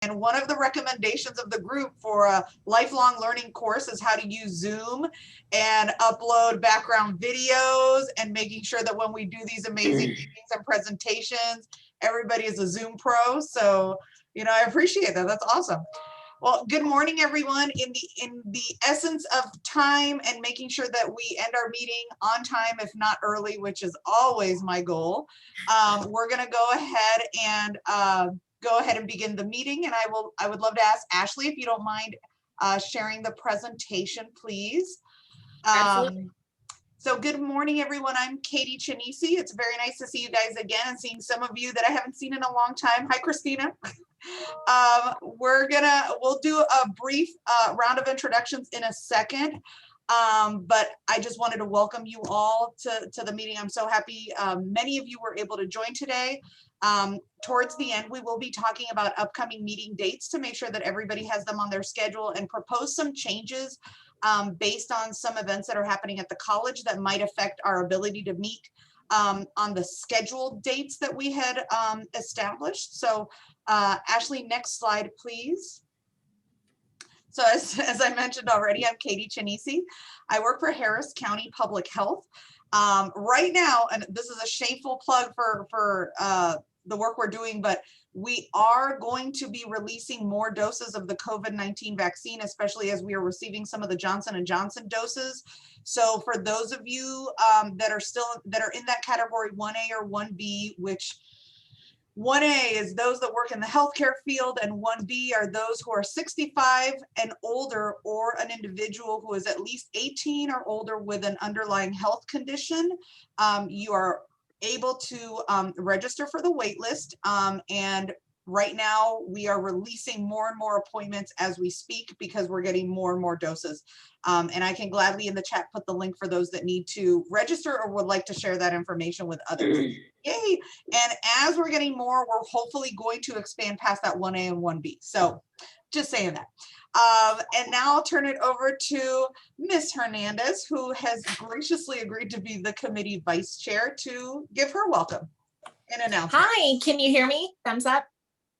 And one of the recommendations of the group for a lifelong learning course is how to use Zoom and upload background videos and making sure that when we do these amazing meetings and presentations, everybody is a Zoom pro. So, I appreciate that. That's awesome. Well, good morning, everyone. In the essence of time and making sure that we end our meeting on time, if not early, which is always my goal, we're going to go ahead and begin the meeting. And I would love to ask Ashley, if you don't mind sharing the presentation, please. Absolutely. So good morning, everyone. I'm Katie Chinisi. It's very nice to see you guys again and seeing some of you that I haven't seen in a long time. Hi, Christina. We'll do a brief round of introductions in a second. But I just wanted to welcome you all to the meeting. I'm so happy many of you were able to join today. Towards the end, we will be talking about upcoming meeting dates to make sure that everybody has them on their schedule and propose some changes based on some events that are happening at the college that might affect our ability to meet on the scheduled dates that we had established. So Ashley, next slide, please. So as I mentioned already, I'm Katie Chinisi. I work for Harris County Public Health. Right now, and this is a shameful plug for the work we're doing, but we are going to be releasing more doses of the COVID-19 vaccine, especially as we are receiving some of the Johnson & Johnson doses. So for those of you that are in that category 1A or 1B, which 1A is those that work in the healthcare field, and 1B are those who are 65 and older, or an individual who is at least 18 or older with an underlying health condition. You are able to register for the wait list. And right now we are releasing more and more appointments as we speak because we're getting more and more doses. And I can gladly in the chat put the link for those that need to register or would like to share that information with others. Yay. And as we're getting more, we're hopefully going to expand past that 1A and 1B. So just saying that. And now I'll turn it over to Ms. Hernandez, who has graciously agreed to be the committee vice chair, to give her welcome and announcement. Hi, can you hear me? Thumbs up.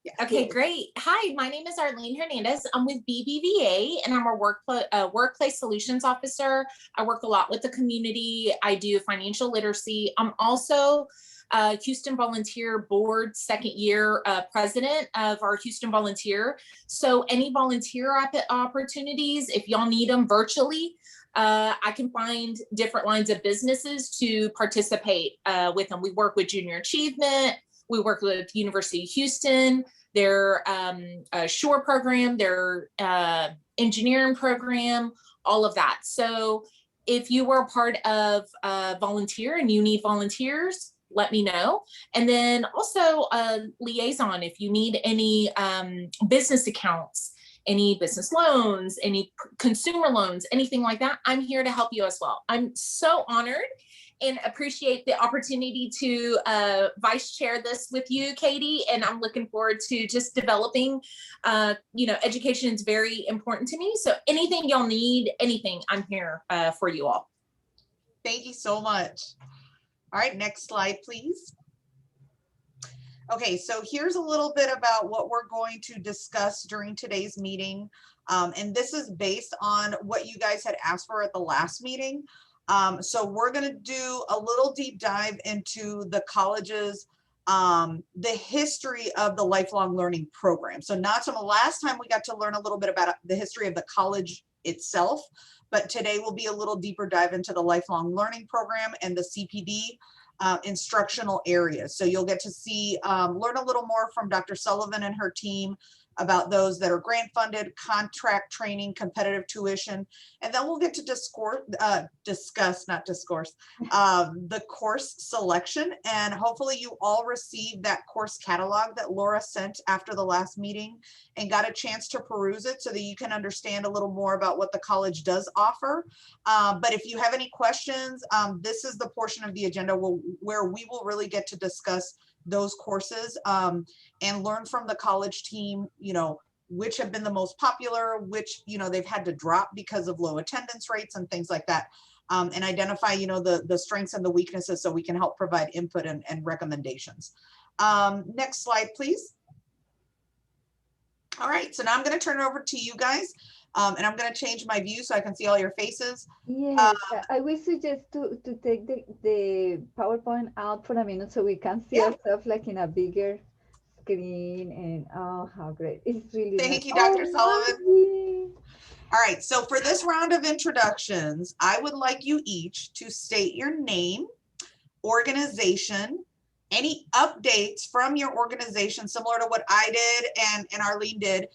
Yes. Okay, great. Hi, my name is Arlene Hernandez. I'm with BBVA and I'm a workplace solutions officer. I work a lot with the community. I do financial literacy. I'm also Houston Volunteer Board second year president of our Houston Volunteer. So any volunteer opportunities, if y'all need them virtually, I can find different lines of businesses to participate with them. We work with Junior Achievement. We work with University of Houston, their SHORE program, their engineering program, all of that. So if you were a part of volunteer and you need volunteers, let me know. And then also a liaison, if you need any business accounts, any business loans, any consumer loans, anything like that, I'm here to help you as well. I'm so honored and appreciate the opportunity to vice chair this with you, Katie. And I'm looking forward to just developing, education is very important to me. So anything y'all need, anything, I'm here for you all. Thank you so much. All right, next slide, please. Okay, so here's a little bit about what we're going to discuss during today's meeting. And this is based on what you guys had asked for at the last meeting. So we're going to do a little deep dive into the college's, the history of the lifelong learning program. So last time we got to learn a little bit about the history of the college itself, but today will be a little deeper dive into the lifelong learning program and the CPD instructional areas. So you'll get to see, learn a little more from Dr. Sullivan and her team about those that are grant funded, contract training, competitive tuition, and then we'll get to discuss, the course selection. And hopefully you all received that course catalog that Laura sent after the last meeting and got a chance to peruse it so that you can understand a little more about what the college does offer. But if you have any questions, this is the portion of the agenda where we will really get to discuss those courses and learn from the college team, which have been the most popular, which, they've had to drop because of low attendance rates and things like that, and identify, the strengths and the weaknesses so we can help provide input and recommendations. Next slide, please. All right, so now I'm going to turn it over to you guys, and I'm going to change my view so I can see all your faces. Yes, I will suggest to take the PowerPoint out for a minute so we can see Yeah, ourselves like in a bigger screen and oh, how great. It's really nice. thank you, Oh, Dr. Sullivan. Maggie. All right, so for this round of introductions, I would like you each to state your name, organization, any updates from your organization, similar to what I did and Arlene did,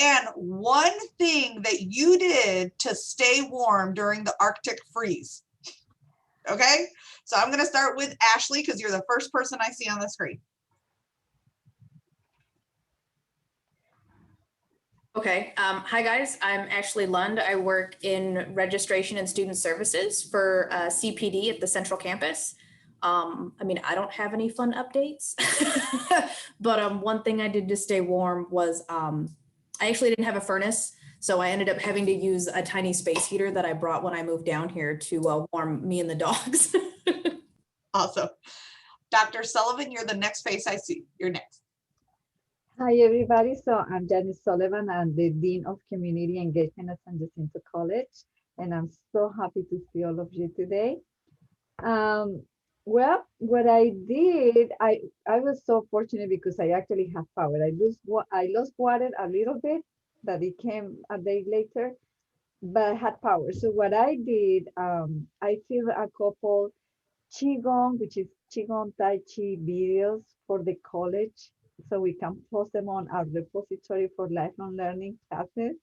and one thing that you did to stay warm during the Arctic freeze. Okay, so I'm going to start with Ashley because you're the first person I see on the screen. Okay. Hi, guys. I'm Ashley Lund. I work in registration and student services for CPD at the Central Campus. I mean, I don't have any fun updates, but one thing I did to stay warm was I actually didn't have a furnace. So I ended up having to use a tiny space heater that I brought when I moved down here to warm me and the dogs. Awesome. Dr. Sullivan, you're the next face I see. You're next. Hi, everybody. So I'm Janice Sullivan. I'm the Dean of Community Engagement at San Jacinto College, and I'm so happy to see all of you today. Well, what I did, I was so fortunate because I actually have power. I lost water a little bit, that it came a day later, but I had power. So what I did, I filmed a couple Qigong, which is Qigong Tai Chi videos for the college, so we can post them on our repository for lifelong learning classes.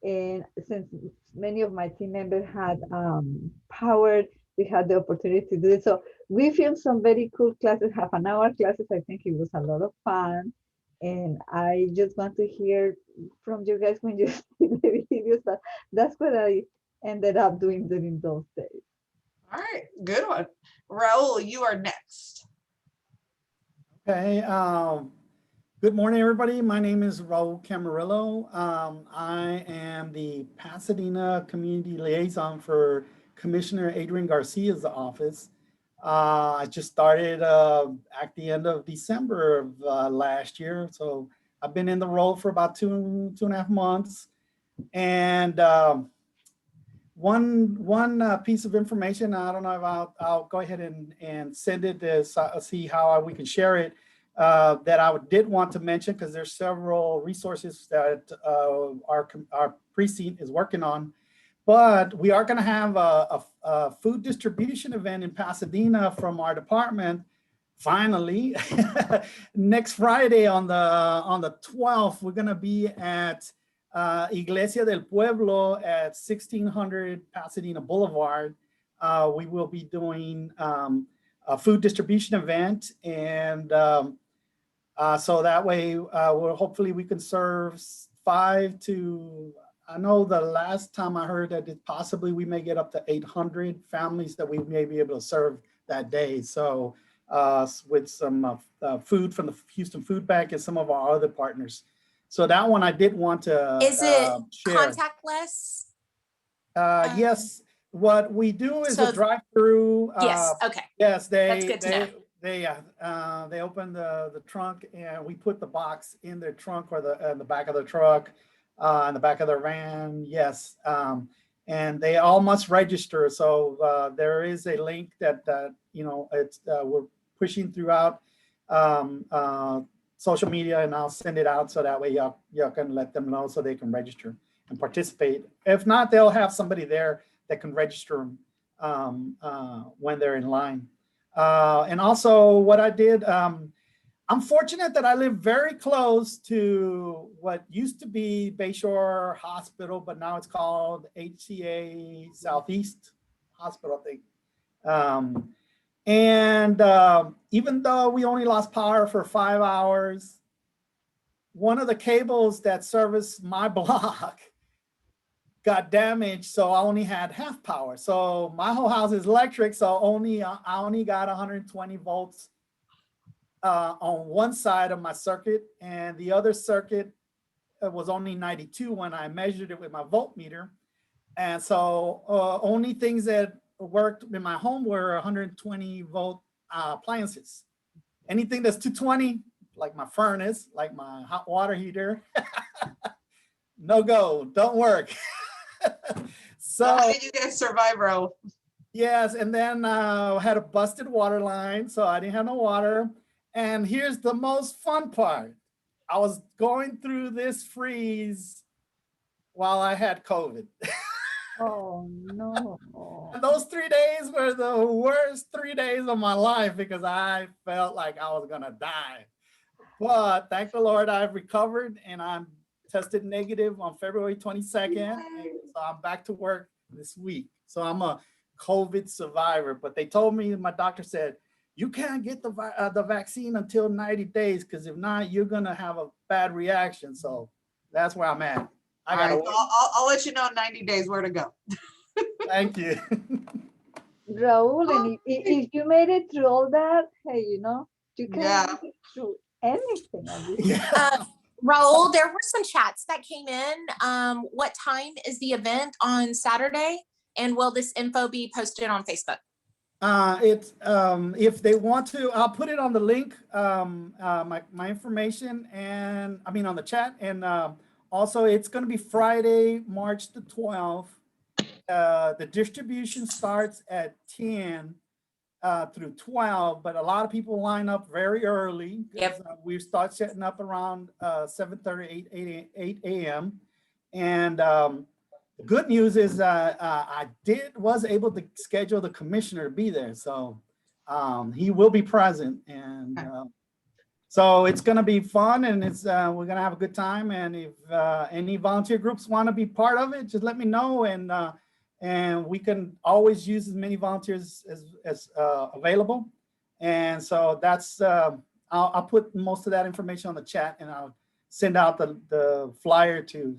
And since many of my team members had power, we had the opportunity to do it. So we filmed some very cool classes, half an hour classes. I think it was a lot of fun. And I just want to hear from you guys when you see the videos. That's what I ended up doing during those days. All right, good one. Raul, you are next. Okay. Good morning, everybody. My name is Raul Camarillo. I am the Pasadena Community Liaison for Commissioner Adrian Garcia's office. I just started at the end of December of last year. So I've been in the role for about two and a half months. And one piece of information, I don't know if I'll go ahead and send it to see how we can share it, that I did want to mention, because there's several resources that our precinct is working on. But we are going to have a food distribution event in Pasadena from our department, finally, next Friday on the 12th. We're going to be at Iglesia del Pueblo at 1600 Pasadena Boulevard. We will be doing a food distribution event, and so that way hopefully we can serve 5 to, I know the last time I heard that possibly we may get up to 800 families that we may be able to serve that day. So with some food from the Houston Food Bank and some of our other partners. So that one I did want to Is it share. contactless? Yes, what we do is So- a drive-through. Yes, okay. Yes, That's good to know. they open the trunk, and we put the box in their trunk or in the back of the truck, in the back of their van. Yes, and they all must register. So there is a link that it's we're pushing throughout social media, and I'll send it out so that way y'all can let them know so they can register and participate. If not, they'll have somebody there that can register them when they're in line. And also what I did, I'm fortunate that I live very close to what used to be Bayshore Hospital, but now it's called HCA Southeast Hospital, I think. And even though we only lost power for 5 hours, one of the cables that serviced my block got damaged, so I only had half power. So my whole house is electric, so I only got 120 volts on one side of my circuit, and the other circuit was only 92 when I measured it with my voltmeter. And so only things that worked in my home were 120 volt appliances. Anything that's 220, like my furnace, like my hot water heater, no go, don't work. So How did you guys survive, Ro? yes, and then had a busted water line, so I didn't have no water. And here's the most fun part. I was going through this freeze while I had COVID. Oh, no. And those 3 days were the worst 3 days of my life because I felt like I was gonna die. But thank the Lord, I've recovered and I'm tested negative on February 22nd. And so I'm back to work this week. So I'm a COVID survivor. But they told me, my doctor said, you can't get the vaccine until 90 days because if not, you're gonna have a bad reaction. So that's where I'm at. I All gotta right, so wait. I'll let you know in 90 days where to go. Thank you. Raul, and if you made it through all that, hey, you know, you can Yeah. make it through anything. I mean. Yeah. Raul, there were some chats that came in. What time is the event on Saturday? And will this info be posted on Facebook? It's if they want to, I'll put it on the link, my information, and I mean on the chat, and also it's going to be Friday, March the 12th. The distribution starts at 10 through 12, but a lot of people line up very early. Yep. We start setting up around 7:30, 8 a.m. And the good news is I was able to schedule the commissioner to be there. So he will be present. And so it's going to be fun, and we're going to have a good time. And if any volunteer groups want to be part of it, just let me know. And we can always use as many volunteers as available. And so that's, I'll put most of that information on the chat, and I'll send out the flyer to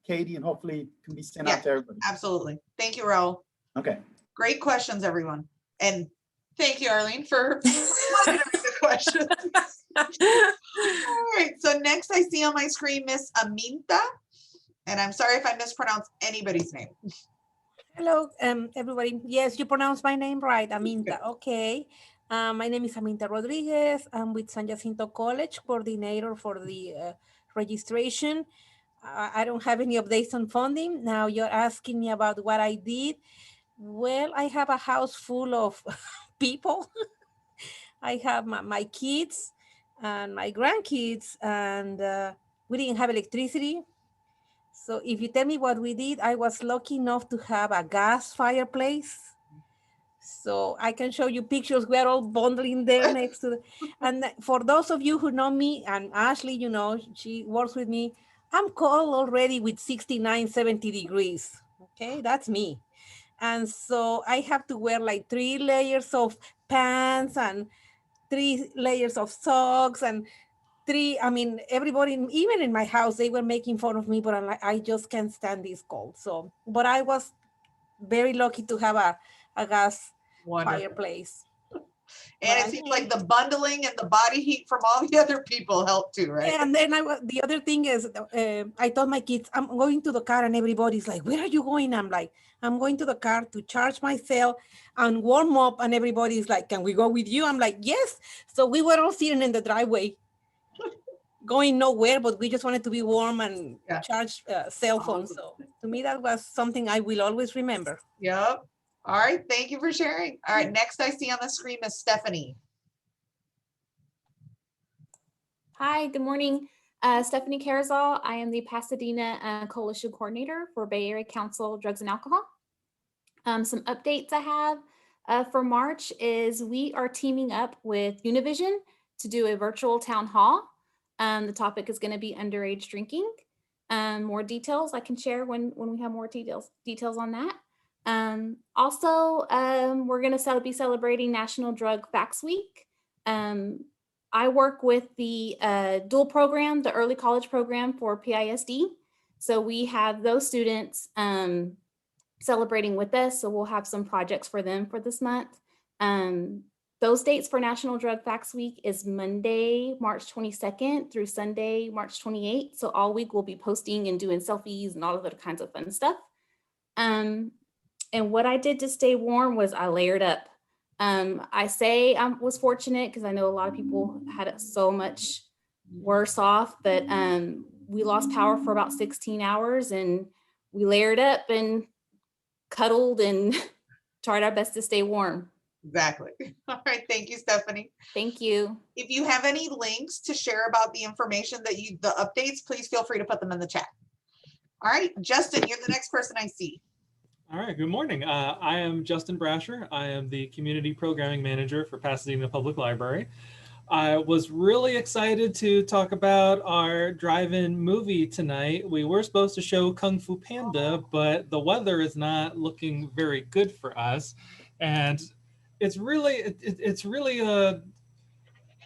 Katie, and hopefully it can be sent out to everybody. Absolutely. Thank you, Raul. Okay. Great questions, everyone. And thank you, Arlene, for monitoring the questions. All right, so next I see on my screen Miss Aminta, and I'm sorry if I mispronounce anybody's name. Hello, everybody. Yes, you pronounced my name right, Aminta. Okay. My name is Aminta Rodriguez. I'm with San Jacinto College, coordinator for the registration. I don't have any updates on funding. Now you're asking me about what I did. Well, I have a house full of people. I have my kids and my grandkids, and we didn't have electricity. So if you tell me what we did, I was lucky enough to have a gas fireplace. So I can show you pictures. We're all bundling there next to and for those of you who know me, and Ashley, you know, she works with me, I'm cold already with 69, 70 degrees. Okay, that's me. And so I have to wear like 3 layers of pants and 3 layers of socks and everybody, even in my house, they were making fun of me, but I'm like, I just can't stand this cold. So, but I was very lucky to have a gas fireplace. And it seems like the bundling and the body heat from all the other people helped too, right? And then the other thing is, I told my kids, I'm going to the car, and everybody's like, where are you going? I'm like, I'm going to the car to charge myself and warm up. And everybody's like, can we go with you? I'm like, yes. So we were all sitting in the driveway, going nowhere, but we just wanted to be warm and charge cell phones. So to me, that was something I will always remember. Yep. All right. Thank you for sharing. All right. Next I see on the screen is Stephanie. Hi, good morning. Stephanie Carazal. I am the Pasadena Coalition Coordinator for Bay Area Council Drugs and Alcohol. Some updates I have for March is we are teaming up with Univision to do a virtual town hall. The topic is going to be underage drinking. More details I can share when we have more details on that. Also, we're going to be celebrating National Drug Facts Week. I work with the dual program, the early college program for PISD. So we have those students celebrating with us. So we'll have some projects for them for this month. Those dates for National Drug Facts Week is Monday, March 22nd through Sunday, March 28th. So all week we'll be posting and doing selfies and all of other kinds of fun stuff. And what I did to stay warm was I layered up. I say I was fortunate because I know a lot of people had it so much worse off, but we lost power for about 16 hours, and we layered up and cuddled and tried our best to stay warm. Exactly. All right. Thank you, Stephanie. Thank you. If you have any links to share about the information that the updates, please feel free to put them in the chat. All right, Justin, you're the next person I see. All right, good morning. I am Justin Brasher. I am the Community Programming Manager for Pasadena Public Library. I was really excited to talk about our drive-in movie tonight. We were supposed to show Kung Fu Panda, but the weather is not looking very good for us. And it's really,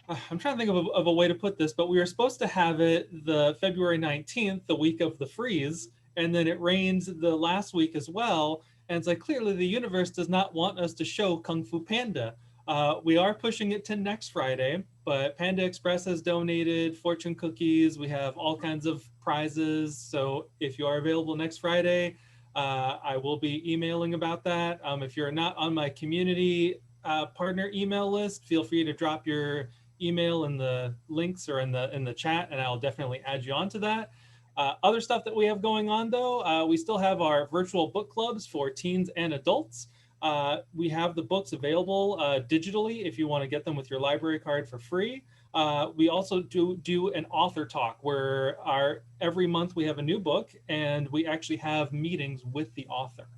I'm trying to think of a way to put this, but we were supposed to have it the February 19th, the week of the freeze, and then it rained the last week as well. And it's like, clearly the universe does not want us to show Kung Fu Panda. We are pushing it to next Friday, but Panda Express has donated fortune cookies. We have all kinds of prizes. So if you are available next Friday, I will be emailing about that. If you're not on my community partner email list, feel free to drop your email in the links or in the chat, and I'll definitely add you onto that. Other stuff that we have going on though, we still have our virtual book clubs for teens and adults. We have the books available digitally if you want to get them with your library card for free. We also do an author talk where every month we have a new book and we actually have meetings with the author.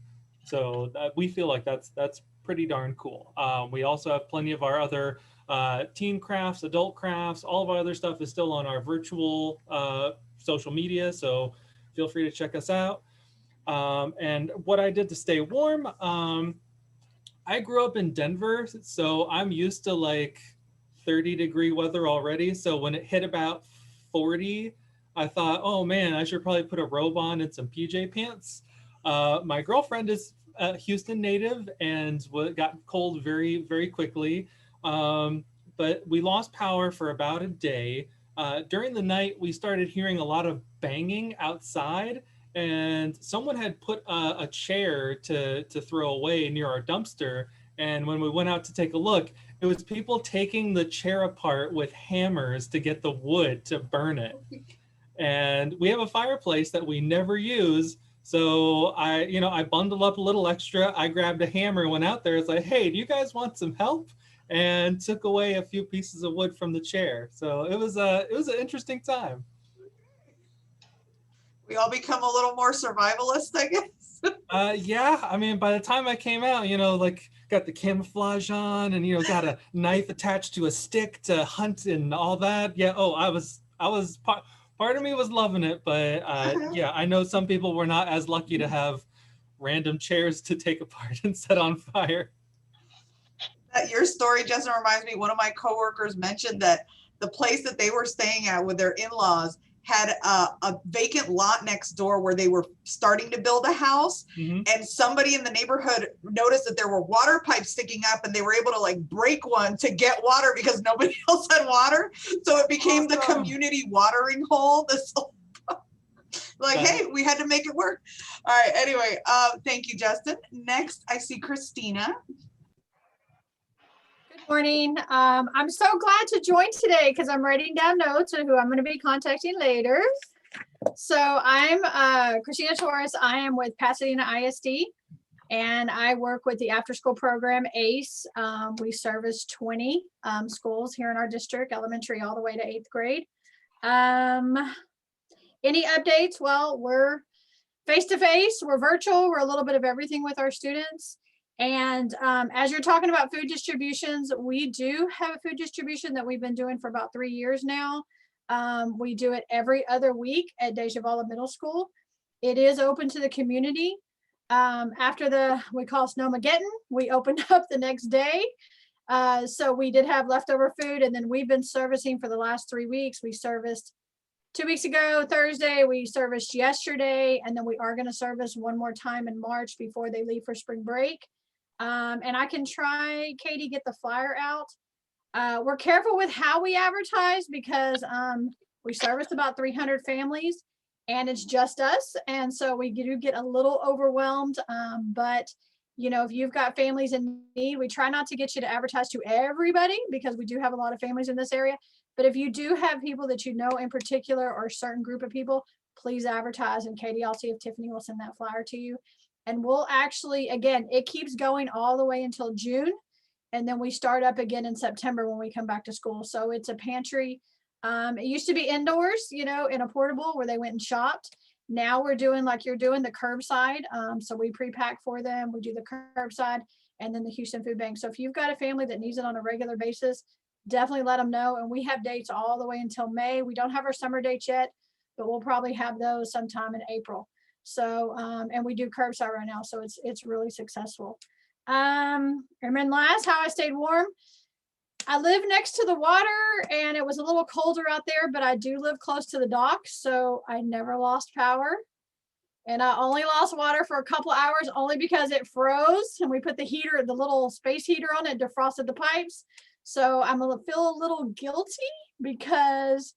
So we feel like that's pretty darn cool. We also have plenty of our other teen crafts, adult crafts, all of our other stuff is still on our virtual social media. So feel free to check us out. And what I did to stay warm, I grew up in Denver, so I'm used to like 30-degree weather already. So when it hit about 40, I thought, oh man, I should probably put a robe on and some PJ pants. My girlfriend is a Houston native and got cold very, very quickly. But we lost power for about a day. During the night, we started hearing a lot of banging outside, and someone had put a chair to throw away near our dumpster. And when we went out to take a look, it was people taking the chair apart with hammers to get the wood to burn it. And we have a fireplace that we never use. So I bundled up a little extra. I grabbed a hammer and went out there. It's like, hey, do you guys want some help? And took away a few pieces of wood from the chair. So it was an interesting time. We all become a little more survivalist, I guess. Yeah, I mean, by the time I came out, like got the camouflage on and, got a knife attached to a stick to hunt and all that. Yeah. Oh, I was part of me was loving it, but yeah, I know some people were not as lucky to have random chairs to take apart and set on fire. Your story, Justin, reminds me, one of my coworkers mentioned that the place that they were staying at with their in-laws had a vacant lot next door where they were starting to build a house. Mm-hmm. And somebody in the neighborhood noticed that there were water pipes sticking up and they were able to like break one to get water because nobody else had water. So it became the community watering hole. Like, hey, we had to make it work. All right, anyway, thank you, Justin. Next, I see Christina. Morning. I'm so glad to join today because I'm writing down notes on who I'm going to be contacting later. So I'm Christina Torres. I am with Pasadena ISD and I work with the after school program ACE. We service 20 schools here in our district, elementary all the way to 8th grade. Any updates? Well, we're face-to-face, we're virtual, we're a little bit of everything with our students. And as you're talking about food distributions, we do have a food distribution that we've been doing for about 3 years now. We do it every other week at Dejavala Middle School. It is open to the community. After we call Snowmageddon, we opened up the next day. So we did have leftover food, and then we've been servicing for the last 3 weeks. We serviced 2 weeks ago, Thursday, we serviced yesterday, and then we are going to service one more time in March before they leave for spring break. And I can try, Katie, get the flyer out. We're careful with how we advertise because we service about 300 families and it's just us. And so we do get a little overwhelmed. But, if you've got families in need, we try not to get you to advertise to everybody because we do have a lot of families in this area. But if you do have people that you know in particular or a certain group of people, please advertise. And Katie, I'll see if Tiffany will send that flyer to you. And we'll actually, again, it keeps going all the way until June. And then we start up again in September when we come back to school. So it's a pantry. It used to be indoors, you know, in a portable where they went and shopped. Now we're doing like you're doing the curbside. So we pre-pack for them. We do the curbside and then the Houston Food Bank. So if you've got a family that needs it on a regular basis, definitely let them know. And we have dates all the way until May. We don't have our summer dates yet, but we'll probably have those sometime in April. So, and we do curbside right now. So it's really successful. And then last, how I stayed warm. I live next to the water and it was a little colder out there, but I do live close to the docks. So I never lost power. And I only lost water for a couple of hours only because it froze and we put the heater, the little space heater on it, defrosted the pipes. So I'm gonna feel a little guilty because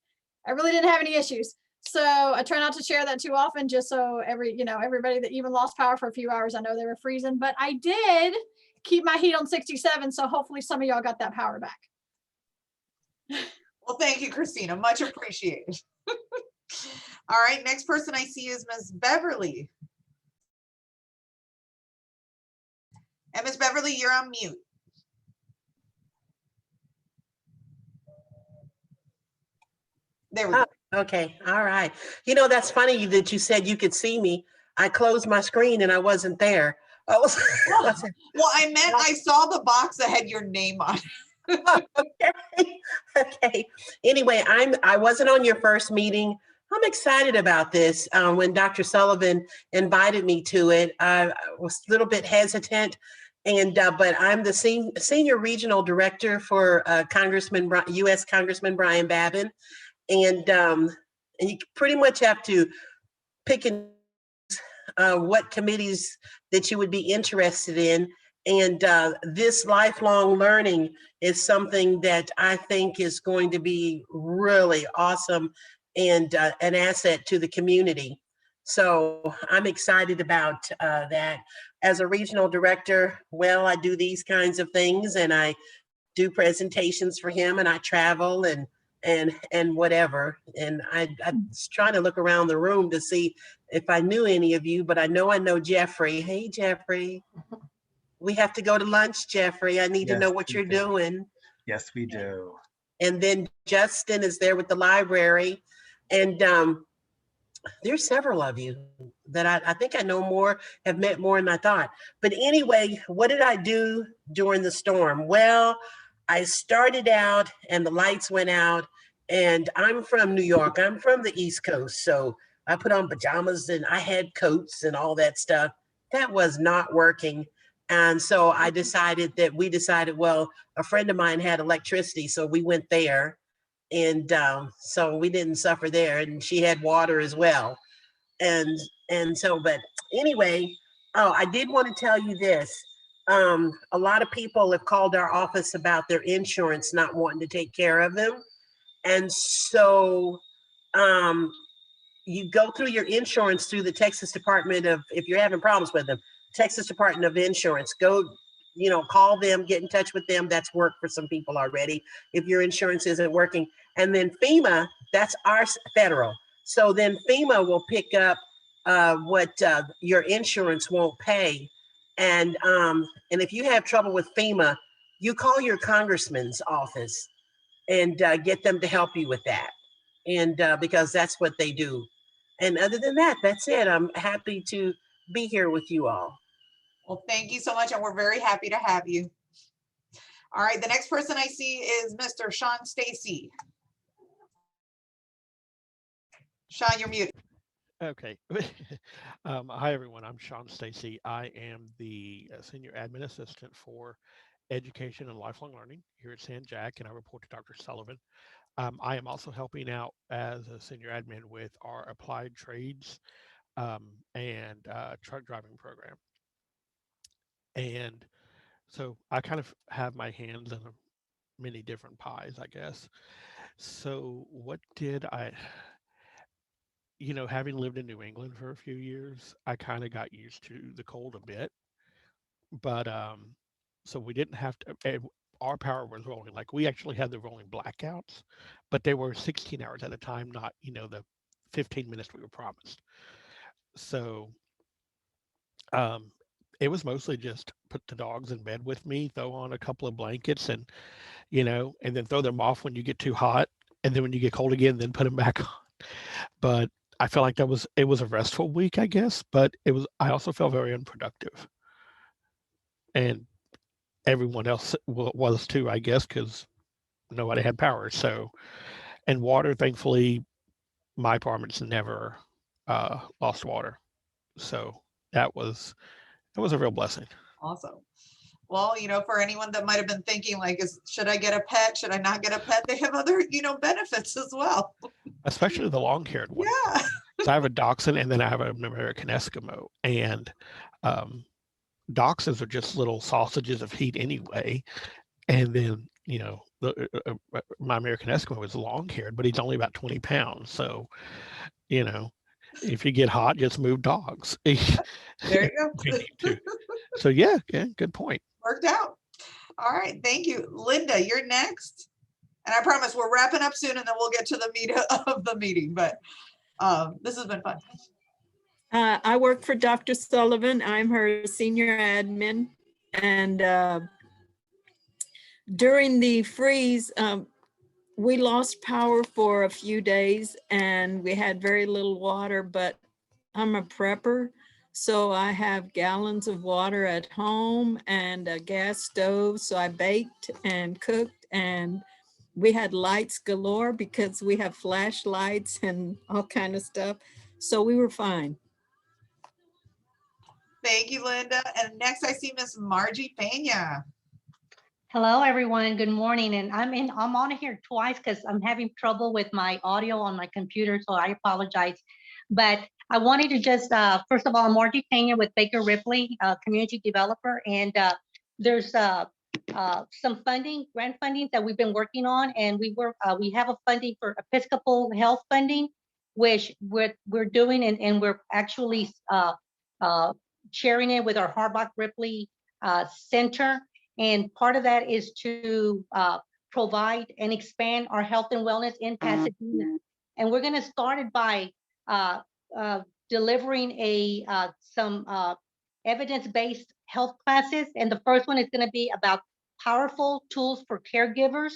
I really didn't have any issues. So I try not to share that too often, just so everybody that even lost power for a few hours, I know they were freezing, but I did keep my heat on 67. So hopefully some of y'all got that power back. Well, thank you, Christina. Much appreciated. All right, next person I see is Ms. Beverly. And Ms. Beverly, you're on mute. There we go. Okay, all right. You know, that's funny that you said you could see me. I closed my screen and I wasn't there. Well, I meant I saw the box that had your name on it. Okay. Okay. Anyway, I wasn't on your first meeting. I'm excited about this. When Dr. Sullivan invited me to it, I was a little bit hesitant, but I'm the senior regional director for U.S. Congressman Brian Babin, and you pretty much have to pick what committees that you would be interested in. And this lifelong learning is something that I think is going to be really awesome and an asset to the community. So I'm excited about that. As a regional director, well, I do these kinds of things and I do presentations for him and I travel and whatever. And I was trying to look around the room to see if I knew any of you, but I know Jeffrey. Hey, Jeffrey. We have to go to lunch, Jeffrey. I need to know what you're doing. Yes, we do. And then Justin is there with the library. And there's several of you that I think I know more, have met more than I thought. But anyway, what did I do during the storm? Well, I started out and the lights went out, and I'm from New York. I'm from the East Coast. So I put on pajamas and I had coats and all that stuff. That was not working. And so we decided, well, a friend of mine had electricity. So we went there. And so we didn't suffer there. And she had water as well. And so, but anyway, I did want to tell you this. A lot of people have called our office about their insurance not wanting to take care of them. And so you go through your insurance through the Texas Department of, if you're having problems with them, Texas Department of Insurance, go, call them, get in touch with them. That's worked for some people already. If your insurance isn't working. And then FEMA, that's our federal. So then FEMA will pick up what your insurance won't pay. And if you have trouble with FEMA, you call your congressman's office and get them to help you with that. And because that's what they do. And other than that, that's it. I'm happy to be here with you all. Well, thank you so much. And we're very happy to have you. All right. The next person I see is Mr. Sean Stacy. Sean, you're muted. Okay. Hi, everyone. I'm Sean Stacy. I am the Senior Admin Assistant for Education and Lifelong Learning here at San Jac, and I report to Dr. Sullivan. I am also helping out as a Senior Admin with our Applied Trades and Truck Driving program. And so I kind of have my hands in many different pies, I guess. So what did I... having lived in New England for a few years, I kind of got used to the cold a bit. But so we didn't have to, our power was rolling. Like we actually had the rolling blackouts, but they were 16 hours at a time, not, the 15 minutes we were promised. So um, it was mostly just put the dogs in bed with me, throw on a couple of blankets, and then throw them off when you get too hot. And then when you get cold again, then put them back on. But I felt like it was a restful week, I guess, but I also felt very unproductive. And everyone else was too, I guess, because nobody had power. So, and water, thankfully, my apartment's never lost water. So that was a real blessing. Awesome. Well, for anyone that might have been thinking like, should I get a pet? Should I not get a pet? They have other, benefits as well. Especially the long-haired one. Yeah. So I have a dachshund and then I have an American Eskimo. And dachshunds are just little sausages of heat anyway. And then, my American Eskimo is long-haired, but he's only about 20 pounds. So, if you get hot, just move dogs. There you go. We need to. So yeah, good point. Worked out. All right. Thank you. Linda, you're next. And I promise we're wrapping up soon and then we'll get to the meat of the meeting. But this has been fun. I work for Dr. Sullivan. I'm her senior admin. And during the freeze, we lost power for a few days and we had very little water, but I'm a prepper. So I have gallons of water at home and a gas stove. So I baked and cooked, and we had lights galore because we have flashlights and all kind of stuff. So we were fine. Thank you, Linda. And next I see Miss Margie Pena. Hello, everyone. Good morning. And I'm on here twice because I'm having trouble with my audio on my computer, so I apologize. But I wanted to just, first of all, I'm Margie Pena with Baker Ripley, community developer. And there's some funding, grant funding that we've been working on. And we have a funding for Episcopal health funding, which we're doing, and we're actually sharing it with our Harbach Ripley Center. And part of that is to provide and expand our health and wellness in Pasadena. And we're going to start it by delivering some evidence-based health classes. And the first one is going to be about powerful tools for caregivers.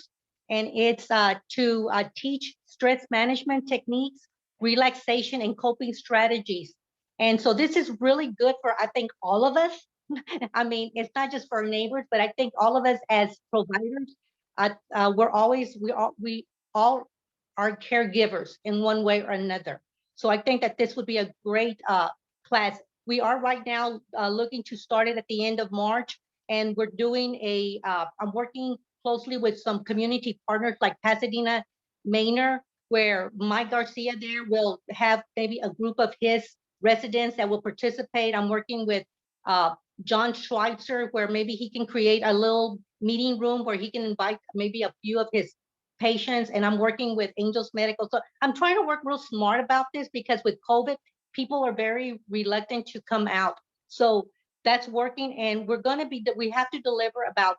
And it's to teach stress management techniques, relaxation, and coping strategies. And so this is really good for, I think, all of us. I mean, it's not just for neighbors, but I think all of us as providers, we all are caregivers in one way or another. So I think that this would be a great class. We are right now looking to start it at the end of March, and we're doing I'm working closely with some community partners like Pasadena Manor, where Mike Garcia there will have maybe a group of his residents that will participate. I'm working with John Schweitzer, where maybe he can create a little meeting room where he can invite maybe a few of his patients. And I'm working with Angels Medical. So I'm trying to work real smart about this because with COVID, people are very reluctant to come out. So that's working. And we have to deliver about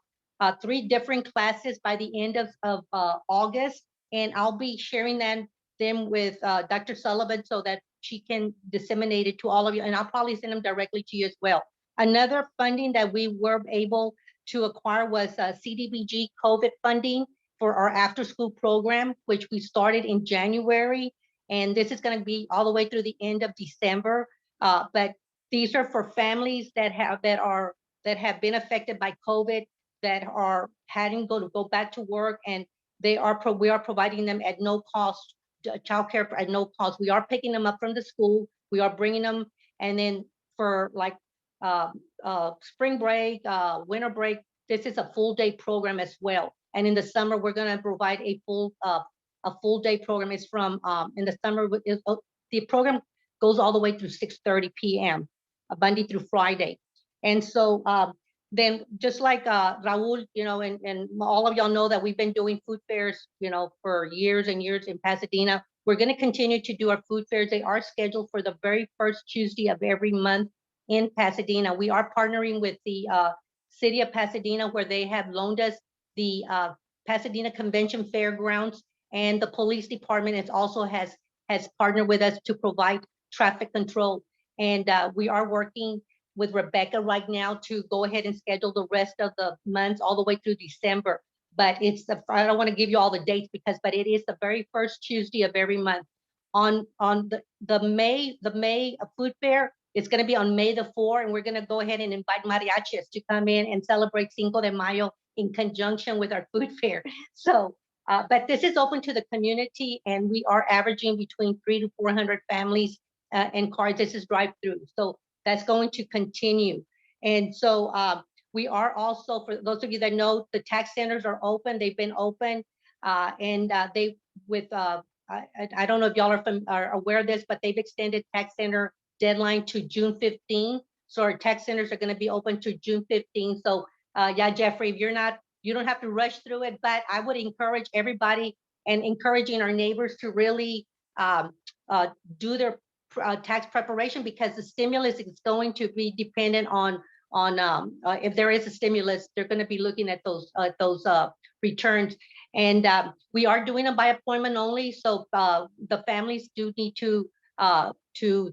3 different classes by the end of August. And I'll be sharing them with Dr. Sullivan so that she can disseminate it to all of you. And I'll probably send them directly to you as well. Another funding that we were able to acquire was CDBG COVID funding for our after school program, which we started in January. And this is going to be all the way through the end of December. But these are for families that have been affected by COVID, that are having to go back to work, and we are providing them at no cost, childcare at no cost. We are picking them up from the school. We are bringing them, and then for like spring break, winter break, this is a full day program as well. And in the summer, we're going to provide a full day program. It's from in the summer, the program goes all the way through 6:30 p.m. Monday through Friday. And so then just like Raul, and all of y'all know that we've been doing food fairs, for years and years in Pasadena. We're going to continue to do our food fairs. They are scheduled for the very first Tuesday of every month in Pasadena. We are partnering with the city of Pasadena, where they have loaned us the Pasadena Convention Fairgrounds, and the police department is also has partnered with us to provide traffic control. And we are working with Rebecca right now to go ahead and schedule the rest of the months all the way through December. But it's I don't want to give you all the dates but it is the very first Tuesday of every month. On the May food fair, it's going to be on May the 4th, and we're going to go ahead and invite mariachis to come in and celebrate Cinco de Mayo in conjunction with our food fair. So, but this is open to the community, and we are averaging between 300 to 400 families and cars. This is drive-through, so that's going to continue. And so we are also, for those of you that know, the tax centers are open. They've been open, and they with I don't know if y'all are aware of this, but they've extended tax center deadline to June 15. So our tax centers are going to be open to June 15. So yeah, Jeffrey, if you don't have to rush through it, but I would encourage everybody and encouraging our neighbors to really do their tax preparation, because the stimulus is going to be dependent on if there is a stimulus, they're going to be looking at those returns. And we are doing them by appointment only. So the families do need to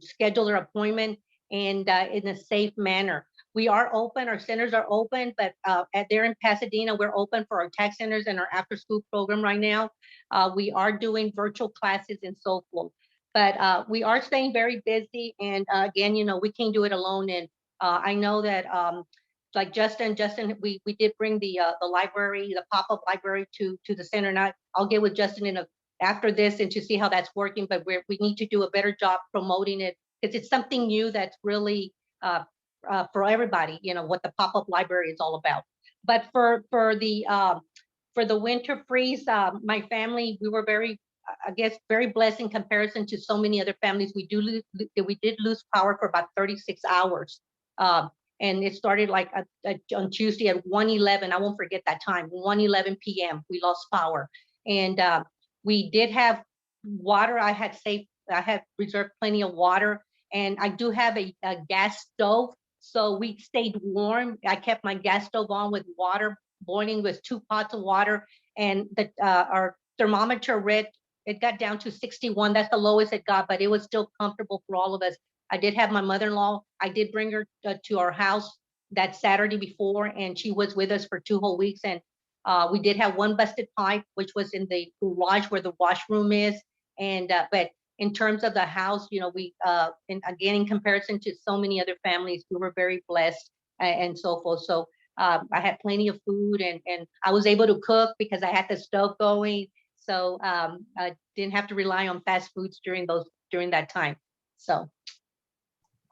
schedule their appointment and in a safe manner. We are open, our centers are open, but there in Pasadena, we're open for our tax centers and our after school program right now. We are doing virtual classes and so forth, but we are staying very busy. And again, we can't do it alone. And I know that like Justin, we did bring the library, the pop-up library to the center. And I'll get with Justin after this and to see how that's working, but we need to do a better job promoting it, because it's something new that's really for everybody, what the pop-up library is all about. But for the winter freeze, my family, we were very, I guess, very blessed in comparison to so many other families. We did lose power for about 36 hours. And it started like on Tuesday at 1:11. I won't forget that time, 1:11 p.m. We lost power. And we did have water. I had reserved plenty of water. And I do have a gas stove. So we stayed warm. I kept my gas stove on with water boiling with 2 pots of water. And our thermometer read, it got down to 61. That's the lowest it got, but it was still comfortable for all of us. I did have my mother-in-law. I did bring her to our house that Saturday before, and she was with us for 2 whole weeks. And we did have one busted pipe, which was in the garage where the washroom is. And but in terms of the house, we and again, in comparison to so many other families, we were very blessed and so forth. So I had plenty of food, and I was able to cook because I had the stove going. So I didn't have to rely on fast foods during that time. So.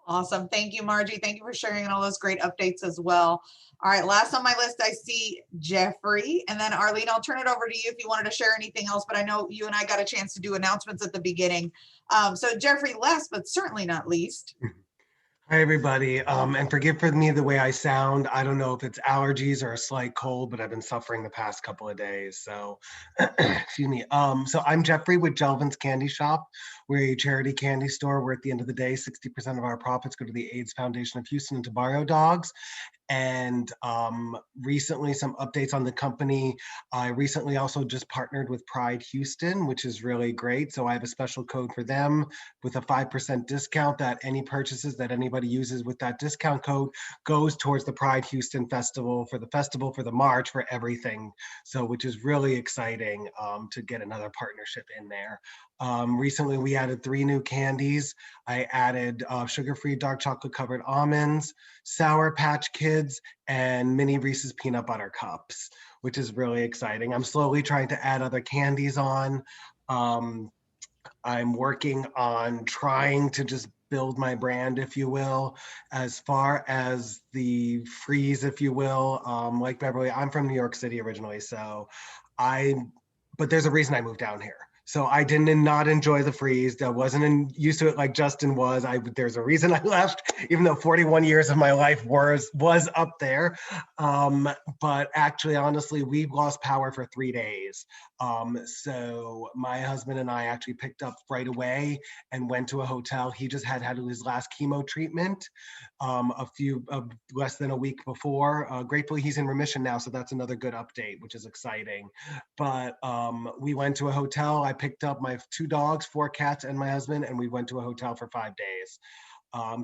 Awesome. Thank you, Margie. Thank you for sharing all those great updates as well. All right, last on my list, I see Jeffrey, and then Arlene, I'll turn it over to you if you wanted to share anything else, but I know you and I got a chance to do announcements at the beginning. So Jeffrey, last but certainly not least. Hi, everybody. And forgive me the way I sound. I don't know if it's allergies or a slight cold, but I've been suffering the past couple of days. So, excuse me. So I'm Jeffrey with Jelvin's Candy Shop. We're a charity candy store where at the end of the day, 60% of our profits go to the AIDS Foundation of Houston and to Barrio Dogs. And recently, some updates on the company. I recently also just partnered with Pride Houston, which is really great. So I have a special code for them with a 5% discount that any purchases that anybody uses with that discount code goes towards the Pride Houston Festival, for the march, for everything. So, which is really exciting to get another partnership in there. Recently, we added 3 new candies. I added sugar-free dark chocolate covered almonds, Sour Patch Kids, and mini Reese's peanut butter cups, which is really exciting. I'm slowly trying to add other candies on. I'm working on trying to just build my brand, if you will, as far as the freeze, if you will. Like Beverly, I'm from New York City originally, but there's a reason I moved down here. So I did not enjoy the freeze. I wasn't used to it like Justin was. There's a reason I left, even though 41 years of my life was up there. But actually, honestly, we've lost power for 3 days. So my husband and I actually picked up right away and went to a hotel. He just had his last chemo treatment less than a week before. Gratefully, he's in remission now, so that's another good update, which is exciting. But we went to a hotel. I picked up my 2 dogs, 4 cats, and my husband, and we went to a hotel for 5 days.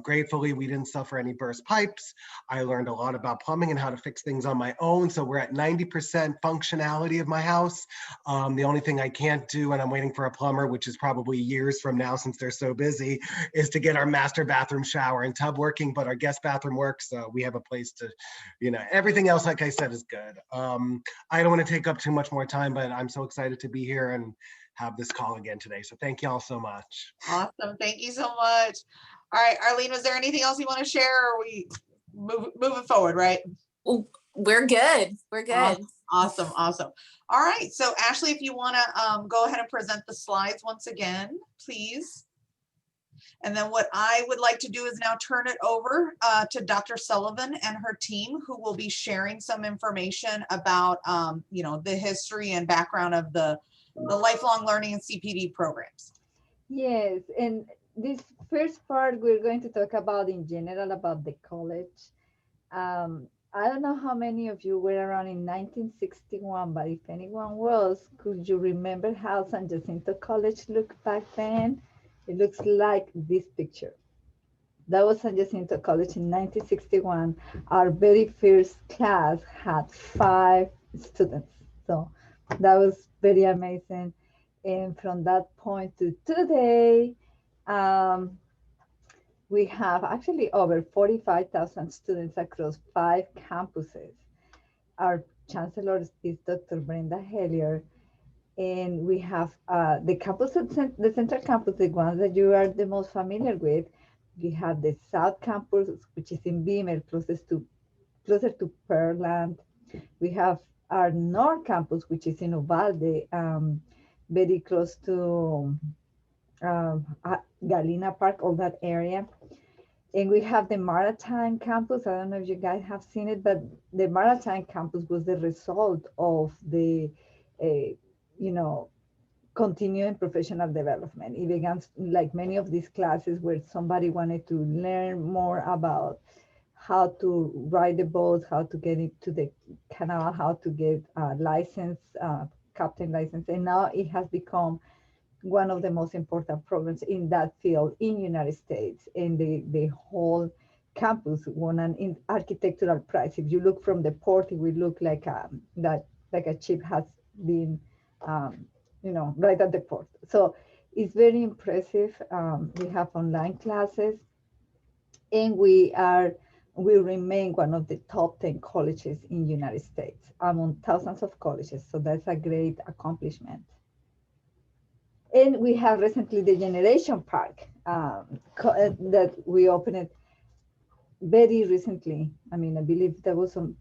Gratefully, we didn't suffer any burst pipes. I learned a lot about plumbing and how to fix things on my own. So we're at 90% functionality of my house. The only thing I can't do, and I'm waiting for a plumber, which is probably years from now since they're so busy, is to get our master bathroom shower and tub working, but our guest bathroom works. So we have a place to, everything else, like I said, is good. I don't want to take up too much more time, but I'm so excited to be here and have this call again today. So thank you all so much. Awesome. Thank you so much. All right, Arlene, was there anything else you want to share, or are we moving forward, right? We're good. We're good. Awesome. All right, so Ashley, if you want to go ahead and present the slides once again, please. And then what I would like to do is now turn it over to Dr. Sullivan and her team, who will be sharing some information about the history and background of the lifelong learning and CPD programs. Yes, and this first part we're going to talk about in general about the college. I don't know how many of you were around in 1961, but if anyone was, could you remember how San Jacinto College looked back then? It looks like this picture. That was San Jacinto College in 1961. Our very first class had 5 students. So that was very amazing. And from that point to today, we have actually over 45,000 students across 5 campuses. Our chancellor is Dr. Brenda Hellier, and we have the central campus, the ones that you are the most familiar with. We have the South Campus, which is in Beamer, closer to Pearland. We have our North Campus, which is in Uvalde, very close to Galena Park, all that area. And we have the Maritime Campus. I don't know if you guys have seen it, but the Maritime Campus was the result of the, continuing professional development. It began like many of these classes where somebody wanted to learn more about how to ride the boat, how to get into the canal, how to get a license, captain license. And now it has become one of the most important programs in that field in United States. And the whole campus won an architectural prize. If you look from the port, it will look like a ship has been, right at the port. So it's very impressive. We have online classes, and we remain one of the top 10 colleges in the United States among thousands of colleges. So that's a great accomplishment. And we have recently the Generation Park that we opened very recently. I mean, I believe that was some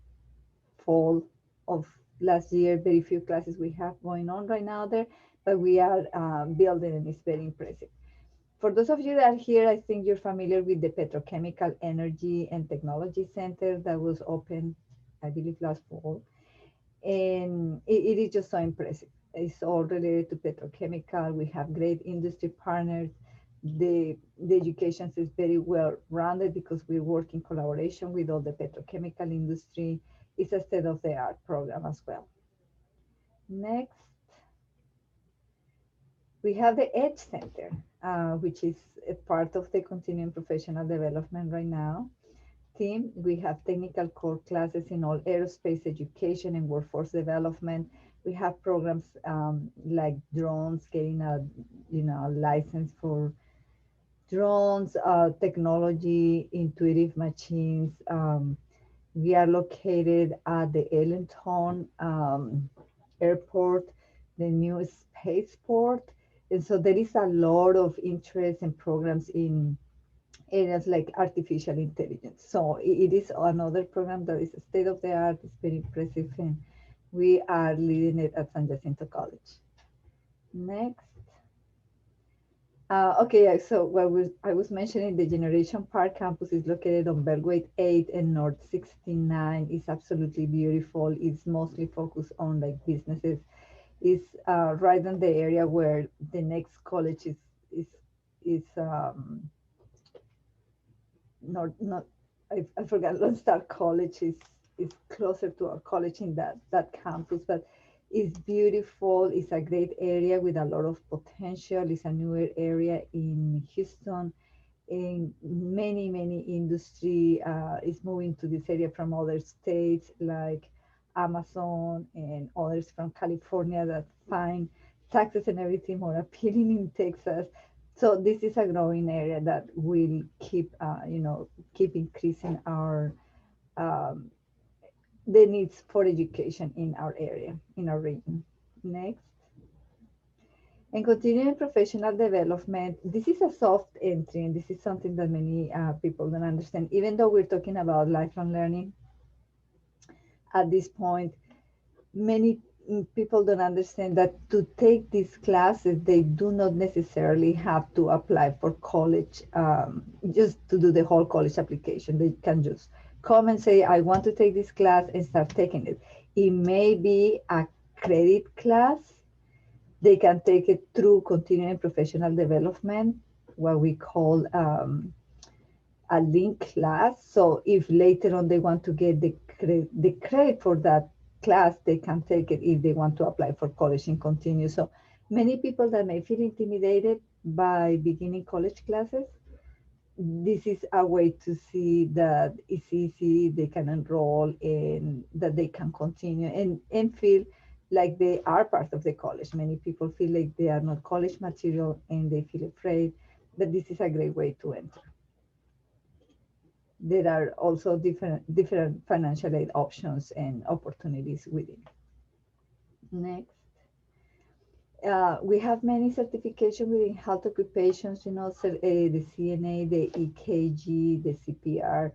fall of last year. Very few classes we have going on right now there, but we are building, and it's very impressive. For those of you that are here, I think you're familiar with the Petrochemical Energy and Technology Center that was open, I believe, last fall. And it is just so impressive. It's all related to petrochemical. We have great industry partners. The education is very well rounded because we work in collaboration with all the petrochemical industry. It's a state-of-the-art program as well. Next, we have the EDGE Center, which is a part of the continuing professional development right now team. We have technical core classes in all aerospace education and workforce development. We have programs like drones, getting a license for drones, technology, intuitive machines. We are located at the Ellington Airport, the new spaceport. And so there is a lot of interest and programs in areas like artificial intelligence. So it is another program that is state of the art, it's very impressive, and we are leading it at San Jacinto College. Next. Okay, yeah, so I was mentioning, the Generation Park campus is located on Beltway 8 and North 69. It's absolutely beautiful. It's mostly focused on like businesses. It's right in the area where the next college is is not I forgot, Lone Star College is closer to our college in that campus, but it's beautiful. It's a great area with a lot of potential. It's a newer area in Houston, and many industry is moving to this area from other states like Amazon and others from California that find taxes and everything more appealing in Texas. So this is a growing area that will keep, keep increasing our um, the needs for education in our area, in our region. Next. And continuing professional development, this is a soft entry, and this is something that many people don't understand. Even though we're talking about lifelong learning, at this point, many people don't understand that to take these classes, they do not necessarily have to apply for college, just to do the whole college application. They can just come and say, I want to take this class, and start taking it. It may be a credit class. They can take it through continuing professional development, what we call a link class. So if later on they want to get the credit for that class, they can take it if they want to apply for college and continue. So many people that may feel intimidated by beginning college classes, this is a way to see that it's easy, they can enroll, and that they can continue and feel like they are part of the college. Many people feel like they are not college material and they feel afraid, but this is a great way to enter. There are also different financial aid options and opportunities within. Next. We have many certification within health occupations, the CNA, the EKG, the CPR,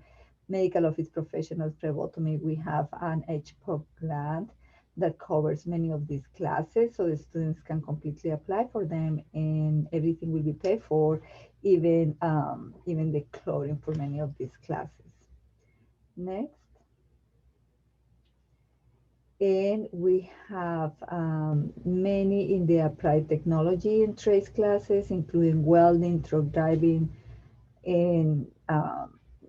medical office professionals, phlebotomy. We have an HPOC grant that covers many of these classes, so the students can completely apply for them, and everything will be paid for, even the clothing for many of these classes. Next. And we have many in the applied technology and trades classes, including welding, truck driving, and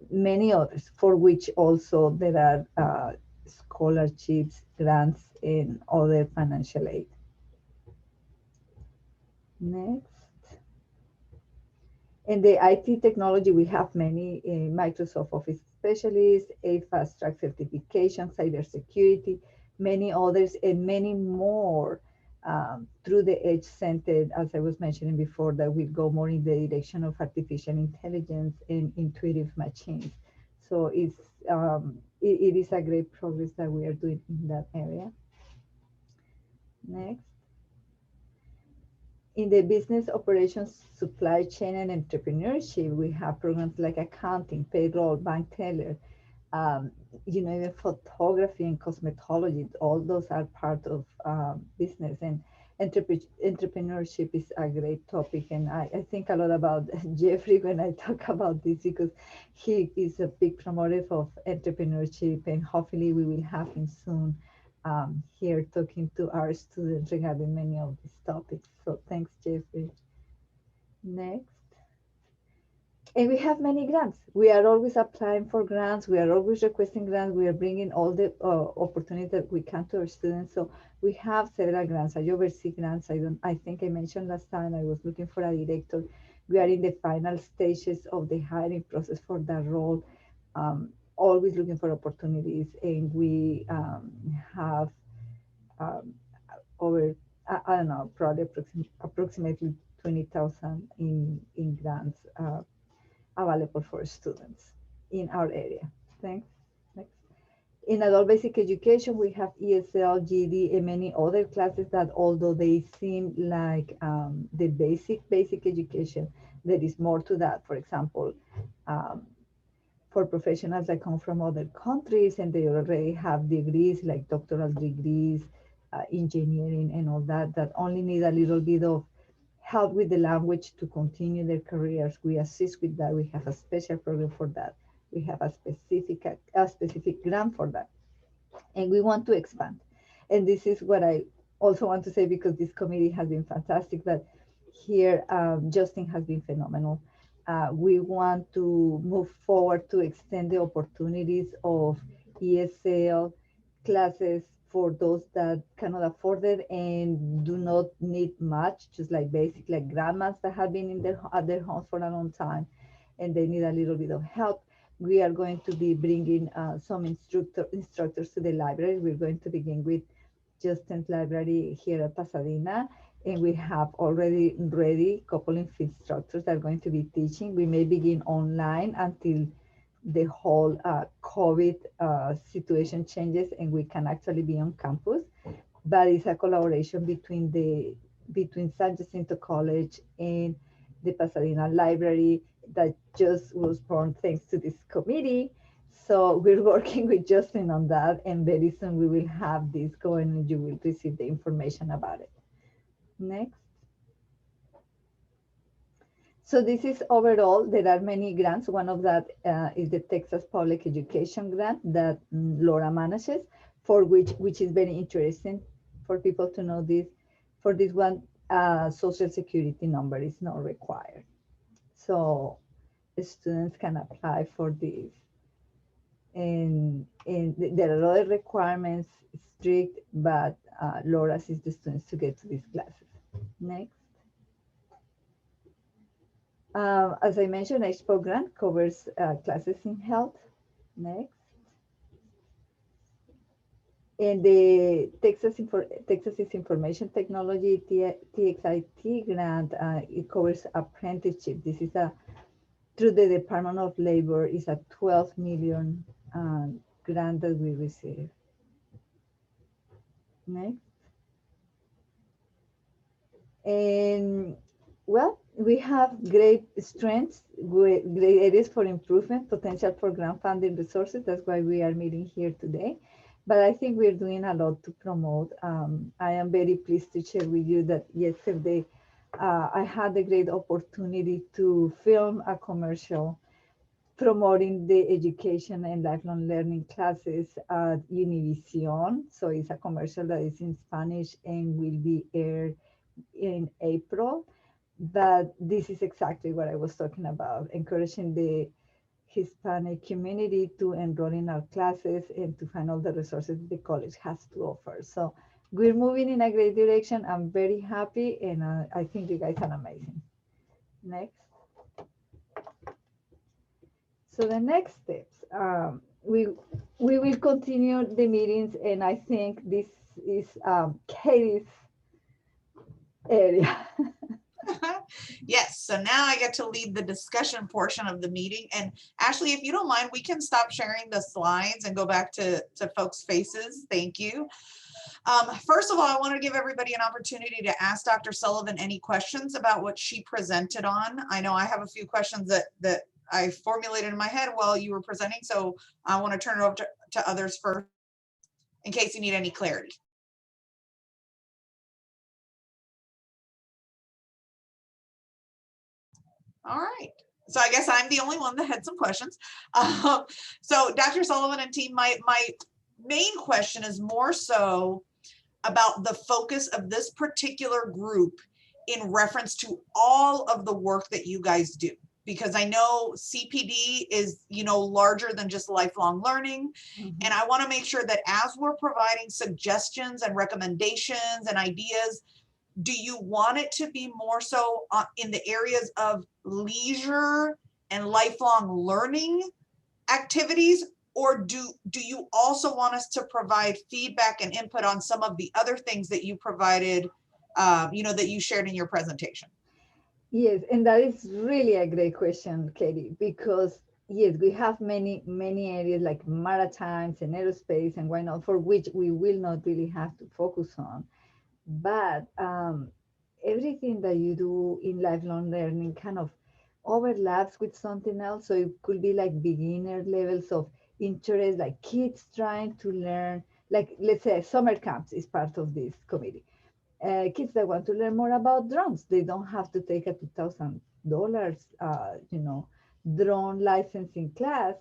many others, for which also there are scholarships, grants, and other financial aid. Next. In the IT technology, we have many Microsoft Office specialists, a fast track certification, cybersecurity, many others, and many more through the Edge Center, as I was mentioning before, that will go more in the direction of artificial intelligence and intuitive machines. So it is a great progress that we are doing in that area. Next. In the business operations, supply chain, and entrepreneurship, we have programs like accounting, payroll, bank teller, even photography and cosmetology. All those are part of business, and entrepreneurship is a great topic. And I think a lot about Jeffrey when I talk about this, because he is a big promoter of entrepreneurship, and hopefully we will have him soon here talking to our students regarding many of these topics. So thanks, Jeffrey. Next. And we have many grants. We are always applying for grants. We are always requesting grants. We are bringing all the opportunities that we can to our students. So we have several grants. I oversee grants. I think I mentioned last time I was looking for a director. We are in the final stages of the hiring process for that role. Always looking for opportunities, and we have over, I don't know, probably approximately 20,000 in grants available for students in our area. Thanks. Next. In adult basic education, we have ESL, GED, and many other classes that, although they seem like the basic education, there is more to that. For example, for professionals that come from other countries and they already have degrees like doctoral degrees, engineering and all that, that only need a little bit of help with the language to continue their careers. We assist with that. We have a special program for that. We have a specific grant for that, and we want to expand. And this is what I also want to say, because this committee has been fantastic. But here, Justin has been phenomenal. We want to move forward to extend the opportunities of ESL classes for those that cannot afford it and do not need much, just like basic, like grandmas that have been in at their homes for a long time, and they need a little bit of help. We are going to be bringing some instructors to the library. We're going to begin with Justin's library here at Pasadena, and we have already ready a couple of instructors that are going to be teaching. We may begin online until the whole COVID situation changes and we can actually be on campus. But it's a collaboration between San Jacinto College and the Pasadena Library that just was born thanks to this committee. So we're working with Justin on that, and very soon we will have this going and you will receive the information about it. Next. So this is overall, there are many grants. One of that is the Texas Public Education Grant that Laura manages, for which is very interesting for people to know this. For this one, Social Security number is not required. So the students can apply for this. And there are other requirements, strict, but Laura assists the students to get to these classes. Next. As I mentioned, HPO grant covers classes in health. Next. And the Texas Information Technology TXIT grant, it covers apprenticeship. This is through the Department of Labor, is a 12 million grant that we receive. Next. And well, we have great strengths, great areas for improvement, potential for grant funding resources. That's why we are meeting here today. But I think we're doing a lot to promote. I am very pleased to share with you that yesterday I had the great opportunity to film a commercial promoting the education and lifelong learning classes at Univision. So it's a commercial that is in Spanish and will be aired in April. But this is exactly what I was talking about, encouraging the Hispanic community to enroll in our classes and to find all the resources the college has to offer. So we're moving in a great direction. I'm very happy, and I think you guys are amazing. Next. So the next steps, we will continue the meetings, and I think this is Katie's area. Yes, so now I get to lead the discussion portion of the meeting. And Ashley, if you don't mind, we can stop sharing the slides and go back to folks' faces. Thank you. First of all, I want to give everybody an opportunity to ask Dr. Sullivan any questions about what she presented on. I know I have a few questions that I formulated in my head while you were presenting, so I want to turn it over to others first in case you need any clarity. All right. So I guess I'm the only one that had some questions. So Dr. Sullivan and team, my main question is more so about the focus of this particular group in reference to all of the work that you guys do. Because I know CPD is, larger than just lifelong learning. Mm-hmm. And I want to make sure that as we're providing suggestions and recommendations and ideas, do you want it to be more so in the areas of leisure and lifelong learning activities? Or do you also want us to provide feedback and input on some of the other things that you provided, that you shared in your presentation? Yes, and that is really a great question, Katie, because yes, we have many areas like maritimes and aerospace and why not, for which we will not really have to focus on. But everything that you do in lifelong learning kind of overlaps with something else. So it could be like beginner levels of interest, like kids trying to learn, like let's say summer camps is part of this committee. Kids that want to learn more about drones, they don't have to take a $2,000, drone licensing class,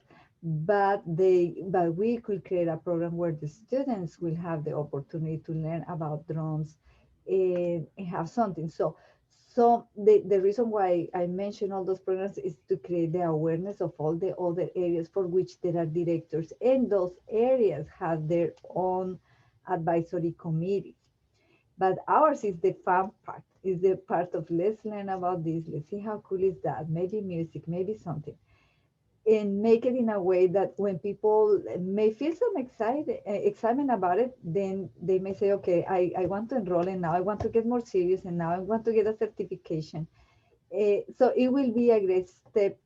but we could create a program where the students will have the opportunity to learn about drones and have something. So the reason why I mention all those programs is to create the awareness of all the other areas for which there are directors, and those areas have their own advisory committees. But ours is the fun part, is the part of let's learn about this, let's see how cool is that, maybe music, maybe something. And make it in a way that when people may feel some excitement about it, then they may say, okay, I want to enroll, and now I want to get more serious, and now I want to get a certification. So it will be a great step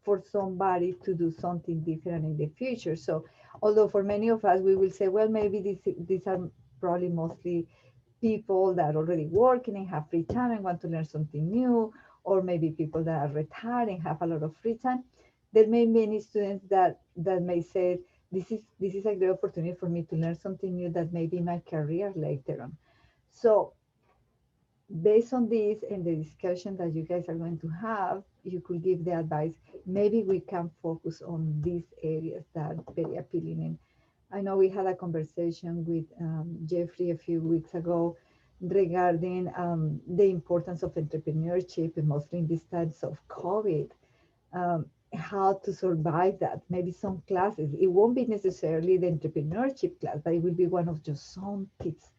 for somebody to do something different in the future. So although for many of us, we will say, well, maybe these are probably mostly people that are already working and have free time and want to learn something new, or maybe people that are retired and have a lot of free time. There may be many students that may say, this is a great opportunity for me to learn something new that may be my career later on. So based on this and the discussion that you guys are going to have, you could give the advice, maybe we can focus on these areas that are very appealing. And I know we had a conversation with Jeffrey a few weeks ago regarding the importance of entrepreneurship, and mostly in these times of COVID, how to survive that. Maybe some classes, it won't be necessarily the entrepreneurship class, but it will be one of just some tips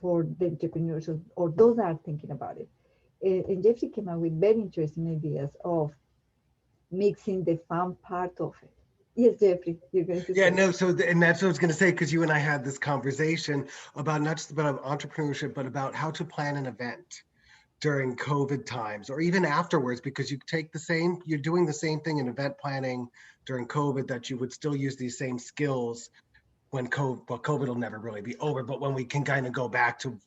for the entrepreneurs or those that are thinking about it. And Jeffrey came up with very interesting ideas of mixing the fun part of it. Yes, Jeffrey, you're going to Yeah, say. no, and that's what I was going to say, because you and I had this conversation about not just about entrepreneurship, but about how to plan an event during COVID times, or even afterwards, because you're doing the same thing in event planning during COVID that you would still use these same skills when COVID will never really be over, but when we can kind of go back to,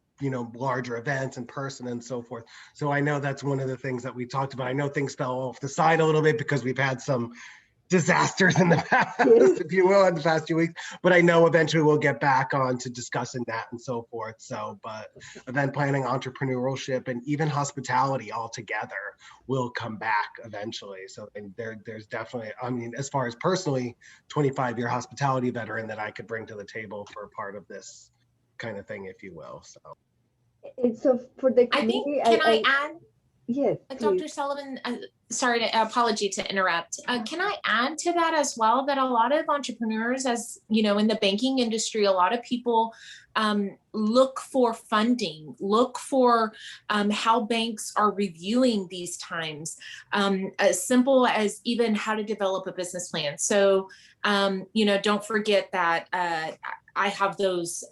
larger events in person and so forth. So I know that's one of the things that we talked about. I know things fell off the side a little bit because we've had some disasters in the past, if you will, in the past few weeks. But I know eventually we'll get back on to discussing that and so forth. So, but event planning, entrepreneurship, and even hospitality all together will come back eventually. So there's definitely, I mean, as far as personally, 25-year hospitality veteran that I could bring to the table for a part of this kind of thing, if you will. So. And so for the I think, community, can I add? Yes, Dr. please. Sullivan, sorry, apology to interrupt. Can I add to that as well, that a lot of entrepreneurs, as you know, in the banking industry, a lot of people look for funding, look for how banks are reviewing these times, as simple as even how to develop a business plan. So, don't forget that I have those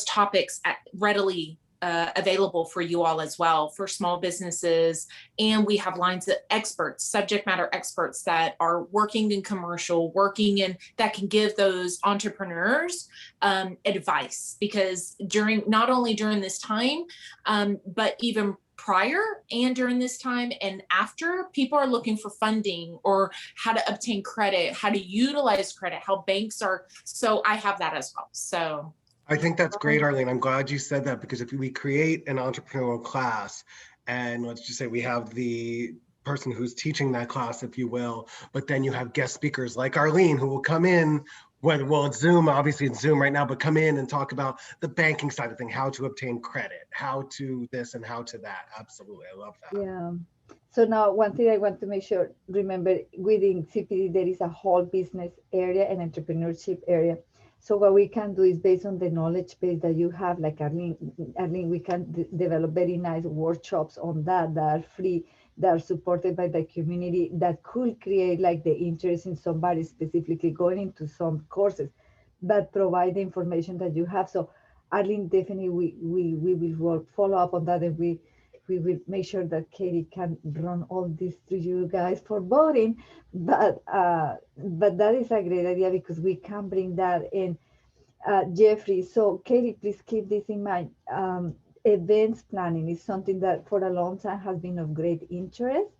topics readily available for you all as well, for small businesses. And we have lines of experts, subject matter experts that are working in commercial, that can give those entrepreneurs advice, because not only during this time, but even prior and during this time and after, people are looking for funding or how to obtain credit, how to utilize credit, how banks are. So I have that as well. So I think that's great, Arlene. I'm glad you said that, because if we create an entrepreneurial class, and let's just say we have the person who's teaching that class, if you will, but then you have guest speakers like Arlene who will come in, it's Zoom, obviously it's Zoom right now, but come in and talk about the banking side of things, how to obtain credit, how to this and how to that. Absolutely, I love that. Yeah. So now one thing I want to make sure, remember, within CPD, there is a whole business area and entrepreneurship area. So what we can do is, based on the knowledge base that you have, like Arlene, we can develop very nice workshops on that are free, that are supported by the community, that could create like the interest in somebody specifically going into some courses that provide the information that you have. So Arlene, definitely we will follow up on that, and we will make sure that Katie can run all this to you guys for voting. But that is a great idea, because we can bring that in. Jeffrey, so Katie, please keep this in mind. Events planning is something that for a long time has been of great interest,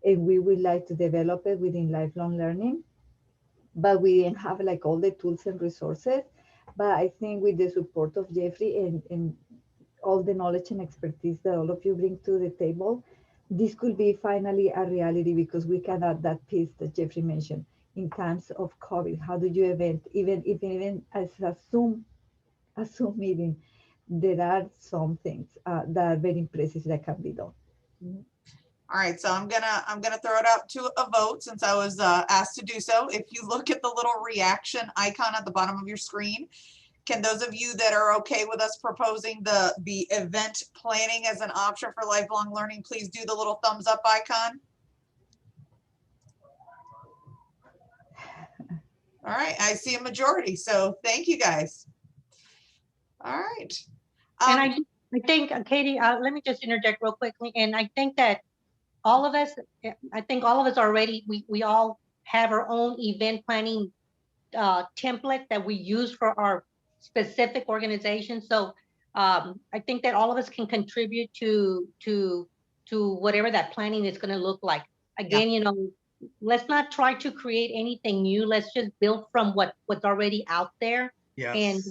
and we would like to develop it within lifelong learning, but we didn't have like all the tools and resources. But I think with the support of Jeffrey and all the knowledge and expertise that all of you bring to the table, this could be finally a reality because we can add that piece that Jeffrey mentioned in times of COVID. How do you event, even as a Zoom meeting, there are some things that are very impressive that can be done. All right, so I'm gonna throw it out to a vote since I was asked to do so. If you look at the little reaction icon at the bottom of your screen, can those of you that are okay with us proposing the event planning as an option for lifelong learning, please do the little thumbs up icon? All right, I see a majority, so thank you guys. All right. And I think, Katie, let me just interject real quickly. And I think that all of us, already, we all have our own event planning template that we use for our specific organization. So I think that all of us can contribute to whatever that planning is going to look like. Again, you know, let's not try to create anything new. Let's just build from what's already out there. Yes.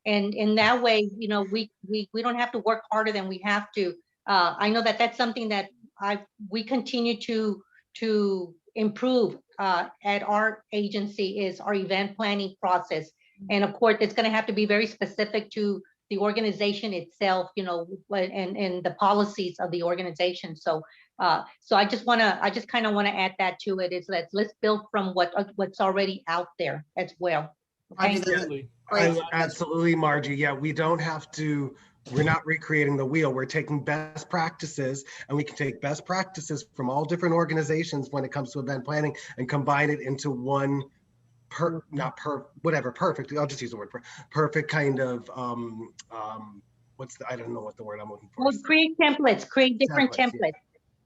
And in that way, you know, we don't have to work harder than we have to. I know that that's something that we continue to improve at our agency is our event planning process. And of course, it's going to have to be very specific to the organization itself, you know, and the policies of the organization. So so I just kind of want to add that to it, is that let's build from what's already out there as well. Okay? Absolutely. Absolutely, Margie. Yeah, we don't have to, we're not recreating the wheel. We're taking best practices, and we can take best practices from all different organizations when it comes to event planning and combine it into one perfect. I'll just use the word perfect kind of, I don't know what the word I'm looking for. Well, create templates, create different templates.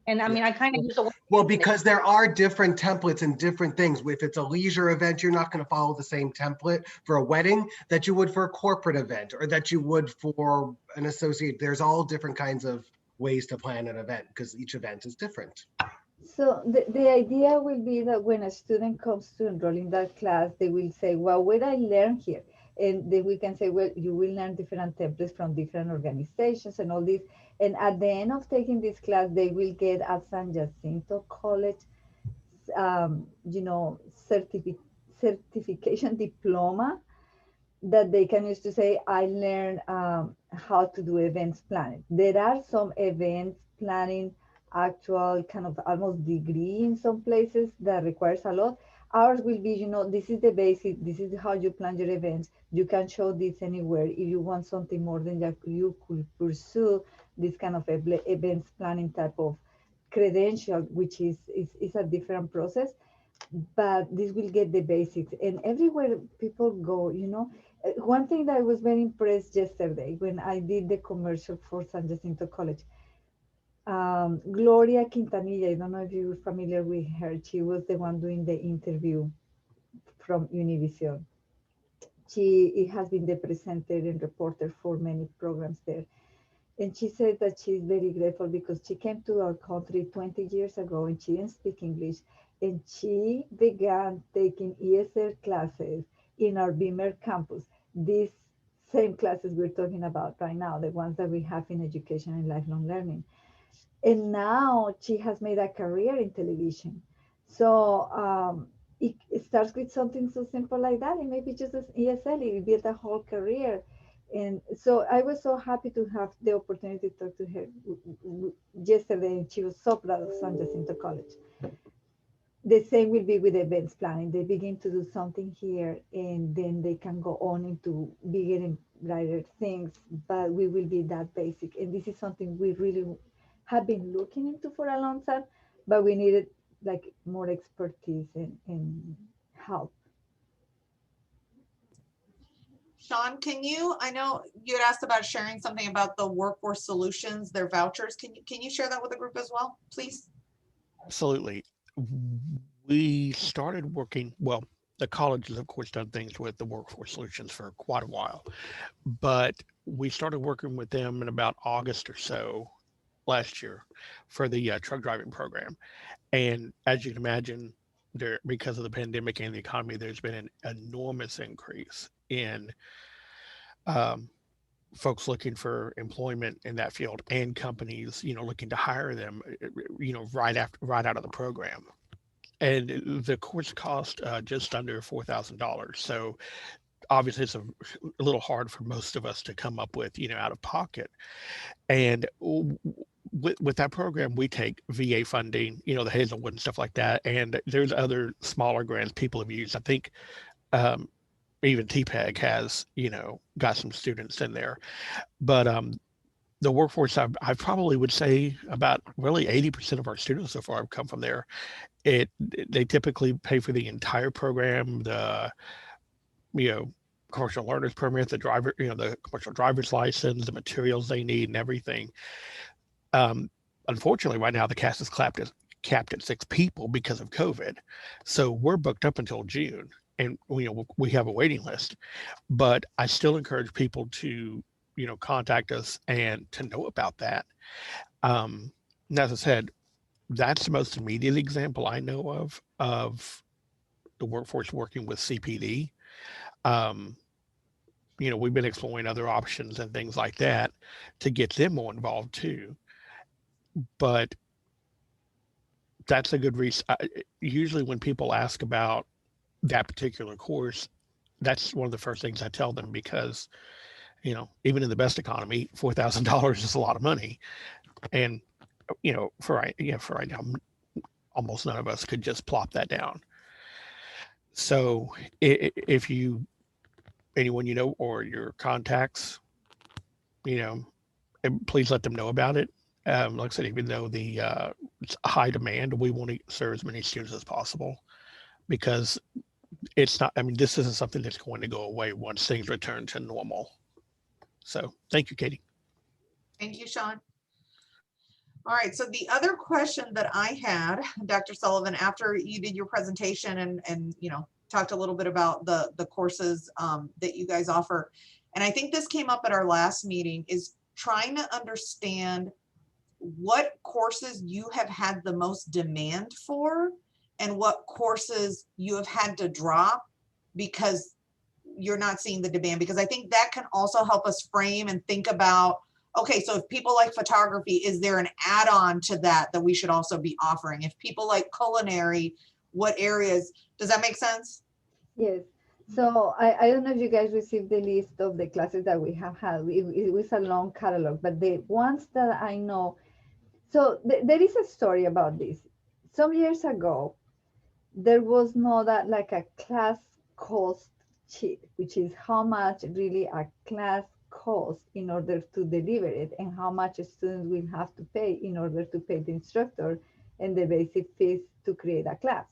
And I mean, I kind of use the word. Well, because there are different templates and different things. If it's a leisure event, you're not going to follow the same template for a wedding that you would for a corporate event or that you would for an associate. There's all different kinds of ways to plan an event because each event is different. So the idea will be that when a student comes to enroll in that class, they will say, well, what did I learn here? And then we can say, well, you will learn different templates from different organizations and all this. And at the end of taking this class, they will get at San Jacinto College, you know, certification diploma that they can use to say, I learned how to do events planning. There are some events planning actual kind of almost degree in some places that requires a lot. Ours will be, you know, this is the basic, this is how you plan your events. You can show this anywhere. If you want something more than that, you could pursue this kind of events planning type of credential, which is a different process. But this will get the basics. And everywhere people go, you know, one thing that I was very impressed yesterday when I did the commercial for San Jacinto College, Gloria Quintanilla, I don't know if you're familiar with her. She was the one doing the interview from Univision. She has been the presenter and reporter for many programs there. And she said that she's very grateful because she came to our country 20 years ago and she didn't speak English. And she began taking ESL classes in our Beamer campus. These same classes we're talking about right now, the ones that we have in education and lifelong learning. And now she has made a career in television. So it starts with something so simple like that. And maybe just as ESL, it built a whole career. And so I was so happy to have the opportunity to talk to her yesterday, and she was so proud of San Jacinto College. The same will be with events planning. They begin to do something here, and then they can go on into bigger and brighter things, but we will be that basic. And this is something we really have been looking into for a long time, but we needed like more expertise and help. Sean, I know you had asked about sharing something about the workforce solutions, their vouchers. Can you share that with the group as well, please? Absolutely. We started working, well, the college has of course done things with the workforce solutions for quite a while, but we started working with them in about August or so last year for the truck driving program. And as you can imagine, because of the pandemic and the economy, there's been an enormous increase in folks looking for employment in that field and companies, looking to hire them, right out of the program. And the course cost just under $4,000. So obviously it's a little hard for most of us to come up with, out of pocket. And with that program, we take VA funding, the Hazelwood and stuff like that. And there's other smaller grants people have used. I think even TPEG has, got some students in there. But the workforce, I probably would say about really 80% of our students so far have come from there. They typically pay for the entire program, the commercial learners permit, the driver, the commercial driver's license, the materials they need, and everything. Unfortunately, right now the cast is capped at 6 people because of COVID, so we're booked up until June, and we have a waiting list. But I still encourage people to contact us and to know about that. And as I said, that's the most immediate example I know of the workforce working with CPD. We've been exploring other options and things like that to get them more involved too. But that's a good reason. Usually when people ask about that particular course, that's one of the first things I tell them, because, even in the best economy, $4,000 is a lot of money. And, for right now, almost none of us could just plop that down. So if anyone or your contacts, please let them know about it. Like I said, even though it's high demand, we want to serve as many students as possible, because it's not, this isn't something that's going to go away once things return to normal. So thank you, Katie. Thank you, Sean. All right, so the other question that I had, Dr. Sullivan, after you did your presentation and talked a little bit about the courses that you guys offer, and I think this came up at our last meeting, is trying to understand what courses you have had the most demand for and what courses you have had to drop because you're not seeing the demand. Because I think that can also help us frame and think about, okay, so if people like photography, is there an add-on to that we should also be offering? If people like culinary, what areas? Does that make sense? Yes. So I don't know if you guys received the list of the classes that we have had. It was a long catalog, but the ones that I know, so there is a story about this. Some years ago, there was no that like a class cost sheet, which is how much really a class costs in order to deliver it and how much students will have to pay in order to pay the instructor and the basic fees to create a class.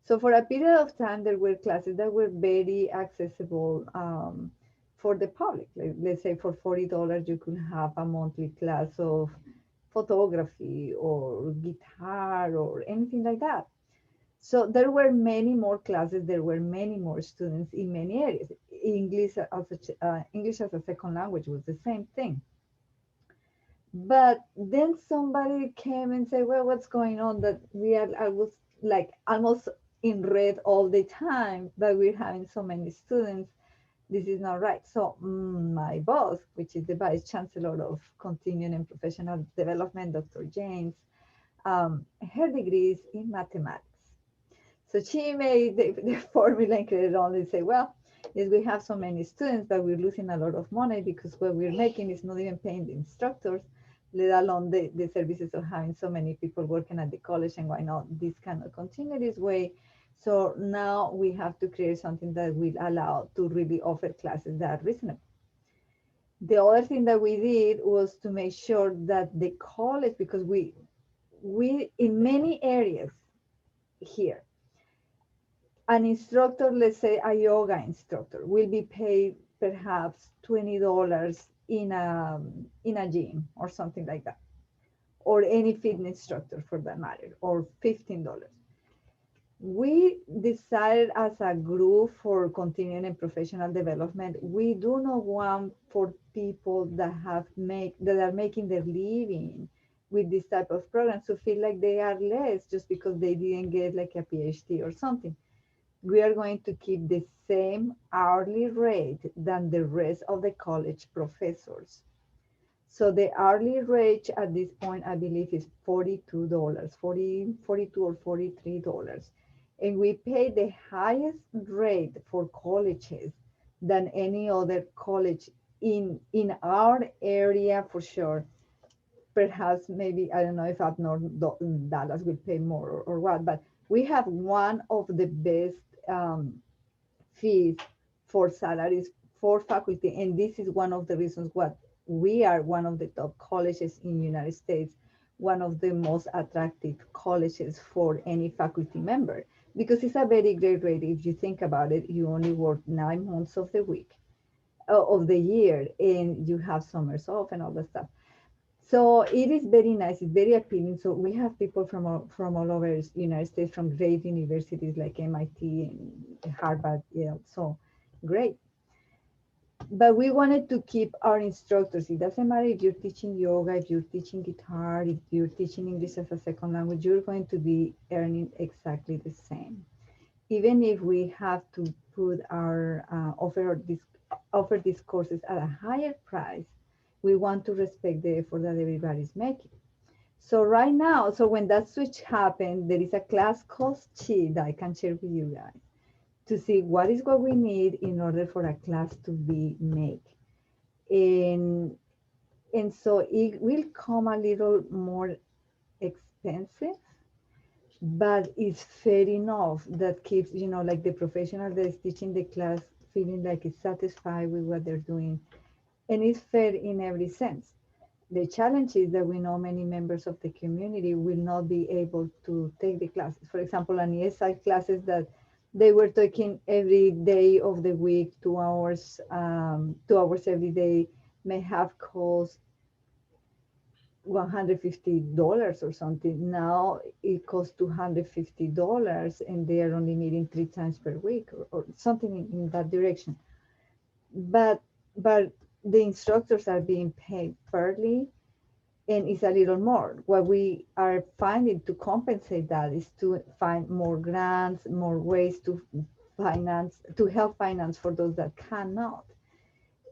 So for a period of time, there were classes that were very accessible for the public. Like, let's say for $40, you could have a monthly class of photography or guitar or anything like that. So there were many more classes, there were many more students in many areas. English as a second language was the same thing. But then somebody came and said, well, what's going on that I was like almost in red all the time, but we're having so many students. This is not right. So my boss, which is the Vice Chancellor of Continuing and Professional Development, Dr. James, her degree is in mathematics. So she made the formula and created only say, well, yes, we have so many students that we're losing a lot of money because what we're making is not even paying the instructors, let alone the services of having so many people working at the college, and why not? This cannot continue this way. So now we have to create something that will allow to really offer classes that are reasonable. The other thing that we did was to make sure that the college, because we in many areas here, an instructor, let's say a yoga instructor, will be paid perhaps $20 in a gym or something like that, or any fitness instructor for that matter, or $15. We decided as a group for continuing and professional development, we do not want for people that are making their living with this type of programs to feel like they are less just because they didn't get like a PhD or something. we are going to keep the same hourly rate than the rest of the college professors. So the hourly rate at this point, I believe, is $42, 42 or $43. And we pay the highest rate for colleges than any other college in our area for sure. Perhaps maybe, I don't know if up north Dallas will pay more or what, but we have one of the best fees for salaries for faculty. And this is one of the reasons what we are one of the top colleges in the United States, one of the most attractive colleges for any faculty member, because it's a very great rate. If you think about it, you only work 9 months of the week, of the year, and you have summers off and all that stuff. So it is very nice. It's very appealing. So we have people from all over the United States, from great universities like MIT and Harvard. Yeah, so great. But we wanted to keep our instructors. It doesn't matter if you're teaching yoga, if you're teaching guitar, if you're teaching English as a second language, you're going to be earning exactly the same. Even if we have to put our offer these courses at a higher price, we want to respect the effort that everybody's making. So right now, so when that switch happened, there is a class cost sheet that I can share with you guys to see what we need in order for a class to be made. And, and so it will come a little more expensive, but it's fair enough that keeps, like the professional that is teaching the class feeling like it's satisfied with what they're doing. And it's fair in every sense. The challenge is that we know many members of the community will not be able to take the classes. For example, an ESI classes that they were taking every day of the week, 2 hours, 2 hours every day, may have cost $150 or something. Now it costs $250 and they are only meeting 3 times per week or something in that direction. But the instructors are being paid fairly, and it's a little more. What we are finding to compensate that is to find more grants, more ways to help finance for those that cannot.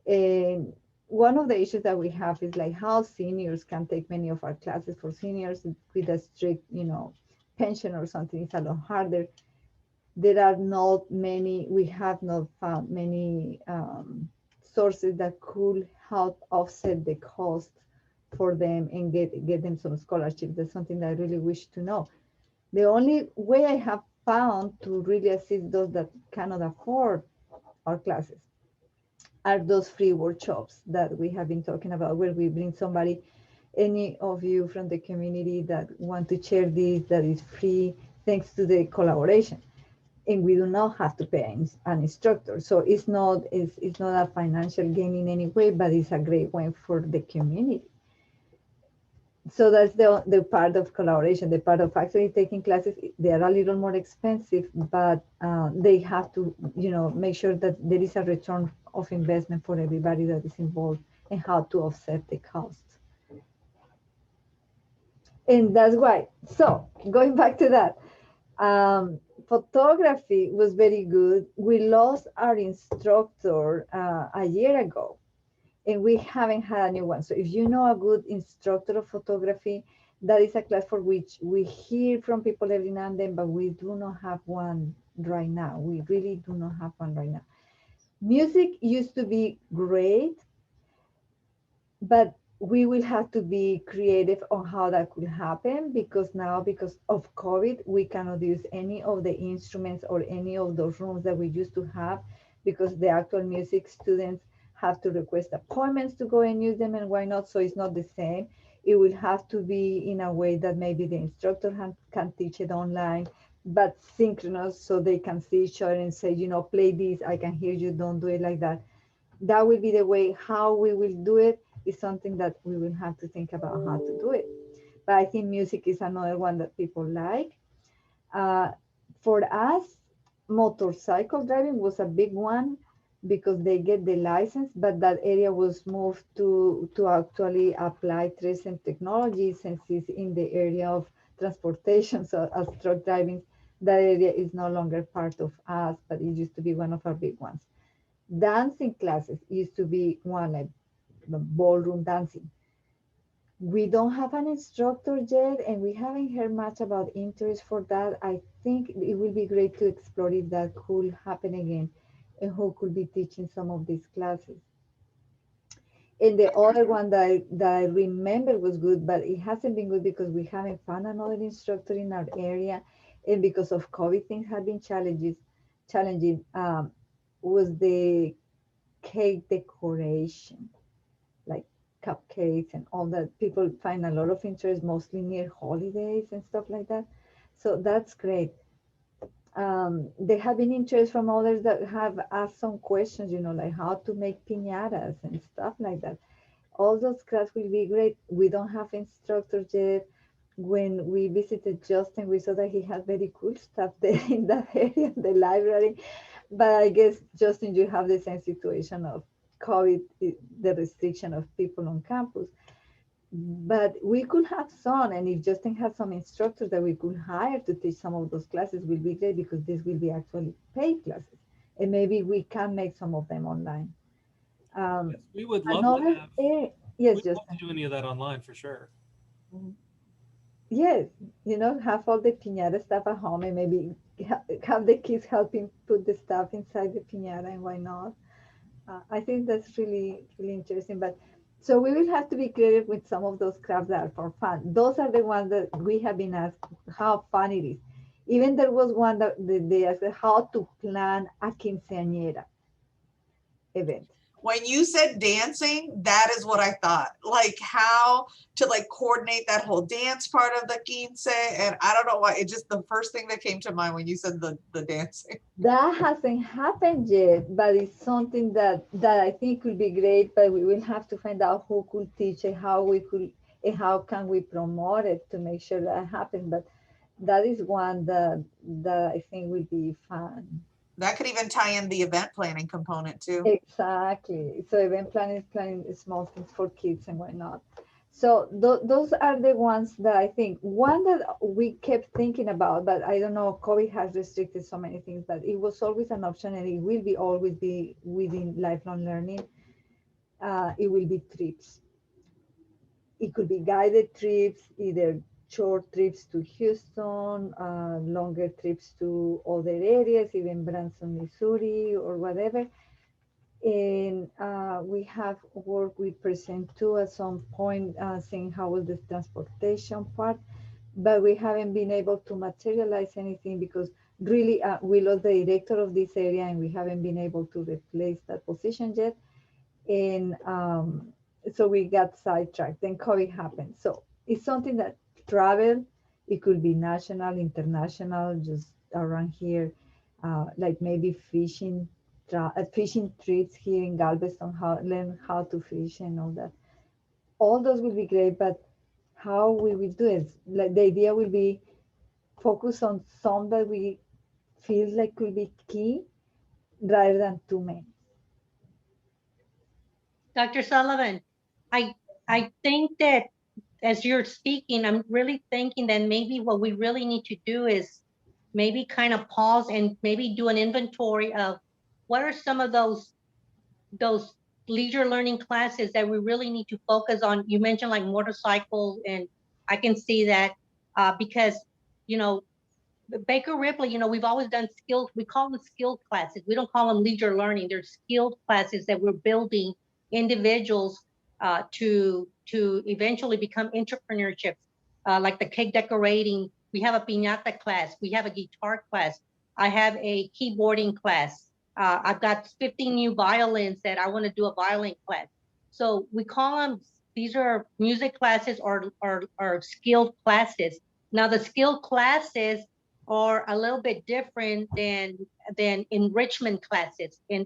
And one of the issues that we have is like how seniors can take many of our classes. For seniors with a strict, pension or something, it's a lot harder. There are not many, we have not found many sources that could help offset the cost for them and get them some scholarships. That's something that I really wish to know. The only way I have found to really assist those that cannot afford our classes are those free workshops that we have been talking about, where we bring somebody, any of you from the community that want to share this, that is free, thanks to the collaboration. And we do not have to pay an instructor. So it's not a financial gain in any way, but it's a great way for the community. So that's the part of collaboration. The part of actually taking classes, they are a little more expensive, but they have to, make sure that there is a return of investment for everybody that is involved and how to offset the costs. And that's why. So going back to that, photography was very good. We lost our instructor a year ago, and we haven't had a new one. So if you know a good instructor of photography, that is a class for which we hear from people every now and then, but we do not have one right now. We really do not have one right now. Music used to be great, but we will have to be creative on how that could happen, because now, because of COVID, we cannot use any of the instruments or any of those rooms that we used to have, because the actual music students have to request appointments to go and use them, and why not? So it's not the same. It will have to be in a way that maybe the instructor can teach it online, but synchronous, so they can see each other and say, play this, I can hear you, don't do it like that. That will be the way. How we will do it is something that we will have to think about how to do it. But I think music is another one that people like. For us, motorcycle driving was a big one, because they get the license, but that area was moved to actually apply recent technology, since it's in the area of transportation. So as truck driving, That area is no longer part of us, but it used to be one of our big ones. Dancing classes used to be one, like the ballroom dancing. We don't have an instructor yet, and we haven't heard much about interest for that. I think it will be great to explore if that could happen again, and who could be teaching some of these classes. And the other one that I remember was good, but it hasn't been good because we haven't found another instructor in our area, and because of COVID, things have been challenging. Was the cake decoration, like cupcakes and all that. People find a lot of interest, mostly near holidays and stuff like that. So that's great. There have been interest from others that have asked some questions, like how to make piñatas and stuff like that. All those classes will be great. We don't have instructors yet. When we visited Justin, we saw that he had very cool stuff there in that area, the library. But I guess, Justin, you have the same situation of COVID, the restriction of people on campus. But we could have some, and if Justin has some instructors that we could hire to teach some of those classes, will be great because this will be actually paid classes. And maybe we can make some of them online. Yes, we would love to Another, have, yes, we'd love to Justin. do any of that online for sure. Yes, have all the piñata stuff at home and maybe have the kids helping put the stuff inside the piñata, and why not? I think that's really, really interesting. But so we will have to be creative with some of those crafts that are for fun. Those are the ones that we have been asked how fun it is. Even there was one that they asked how to plan a quinceañera event. When you said dancing, that is what I thought. Like how to like coordinate that whole dance part of the quince. And I don't know why, it just the first thing that came to mind when you said the dancing. That hasn't happened yet, but it's something that I think could be great. But we will have to find out who could teach it, how we could, and how can we promote it to make sure that happens. But that is one that I think will be fun. That could even tie in the event planning component too. Exactly. So event planning small things for kids and why not. So those are the ones that I think. One that we kept thinking about, but I don't know, COVID has restricted so many things, but it was always an option and it will be always be within lifelong learning. It will be trips. It could be guided trips, either short trips to Houston, longer trips to other areas, even Branson, Missouri, or whatever. And we have worked with Present 2 at some point, seeing how was the transportation part, but we haven't been able to materialize anything because really we lost the director of this area and we haven't been able to replace that position yet. And so we got sidetracked. Then COVID happened. So it's something that travel, it could be national, international, just around here, like maybe fishing trips here in Galveston, learn how to fish and all that. All those will be great, but how we will do it? Like the idea will be focus on some that we feel like could be key rather than too many. Dr. Sullivan, I think that as you're speaking, I'm really thinking that maybe what we really need to do is maybe kind of pause and maybe do an inventory of what are some of those leisure learning classes that we really need to focus on. You mentioned like motorcycles, and I can see that because, Baker Ripley, we've always done skilled, we call them skilled classes. We don't call them leisure learning. They're skilled classes that we're building individuals to eventually become entrepreneurships, like the cake decorating. We have a piñata class. We have a guitar class. I have a keyboarding class. I've got 15 new violins that I want to do a violin class. So we call them, these are music classes or skilled classes. Now the skilled classes are a little bit different than enrichment classes in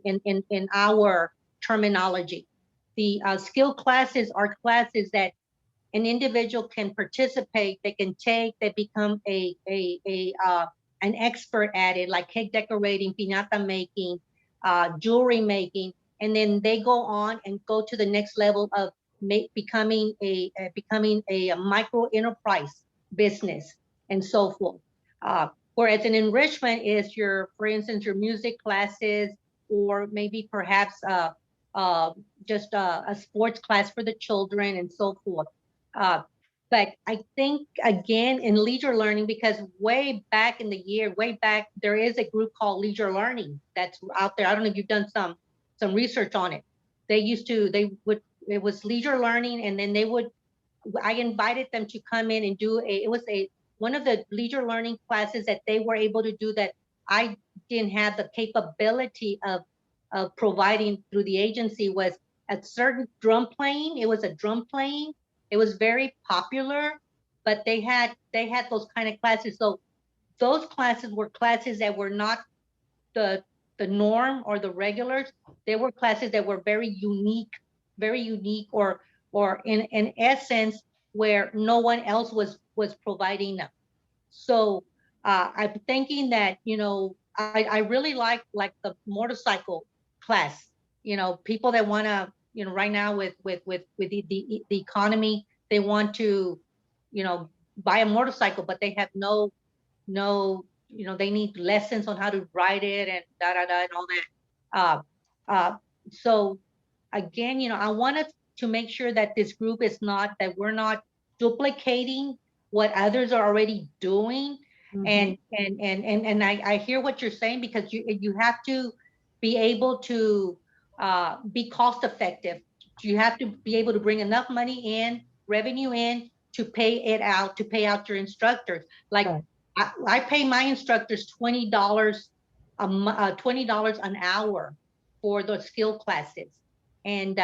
our terminology. The skill classes are classes that an individual can participate, they can take, they become an expert at it, like cake decorating, piñata making, jewelry making, and then they go on and go to the next level of becoming a micro enterprise business and so forth. Whereas an enrichment is your, for instance, your music classes, or maybe perhaps just a sports class for the children and so forth. But I think, again, in leisure learning, because way back in the year, way back, there is a group called Leisure Learning that's out there. I don't know if you've done some research on it. It was leisure learning, and then I invited them to come in and do one of the leisure learning classes that they were able to do that I didn't have the capability of providing through the agency, was a certain drum playing. It was a drum playing. It was very popular, but they had those kind of classes. So those classes were classes that were not the norm or the regulars. They were classes that were very unique, or in essence, where no one else was providing them. So I'm thinking that, I really like the motorcycle class. People that want to, right now with the economy, they want to, buy a motorcycle, but they have no, they need lessons on how to ride it and da da da and all that. So again, I wanted to make sure that this group is not, that we're not duplicating what others are already doing. And I hear what you're saying, because you have to be able to be cost effective. You have to be able to bring enough money in, revenue in, to pay out your instructors. Like I pay my instructors $20 $20 an hour for the skill classes, and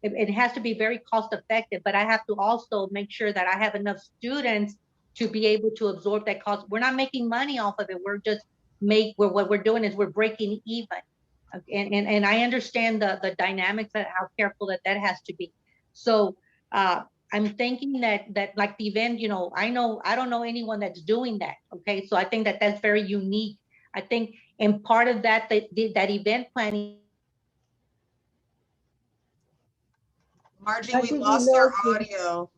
it has to be very cost effective. But I have to also make sure that I have enough students to be able to absorb that cost. We're not making money off of it. What we're doing is we're breaking even. And I understand the dynamics, that how careful that has to be. So I'm thinking that like the event, I don't know anyone that's doing that. Okay, so I think that that's very unique. I think, and part of that event planning. Margie, we lost your audio.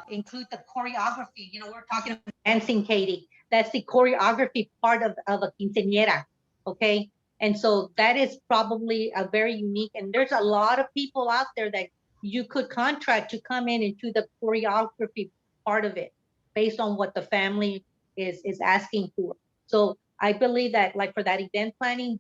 Include the choreography. We're talking about dancing, Katie. That's the choreography part of a quinceañera. Okay, and so that is probably a very unique. And there's a lot of people out there that you could contract to come in and do the choreography part of it, based on what the family is asking for. So I believe that, like, for that event planning,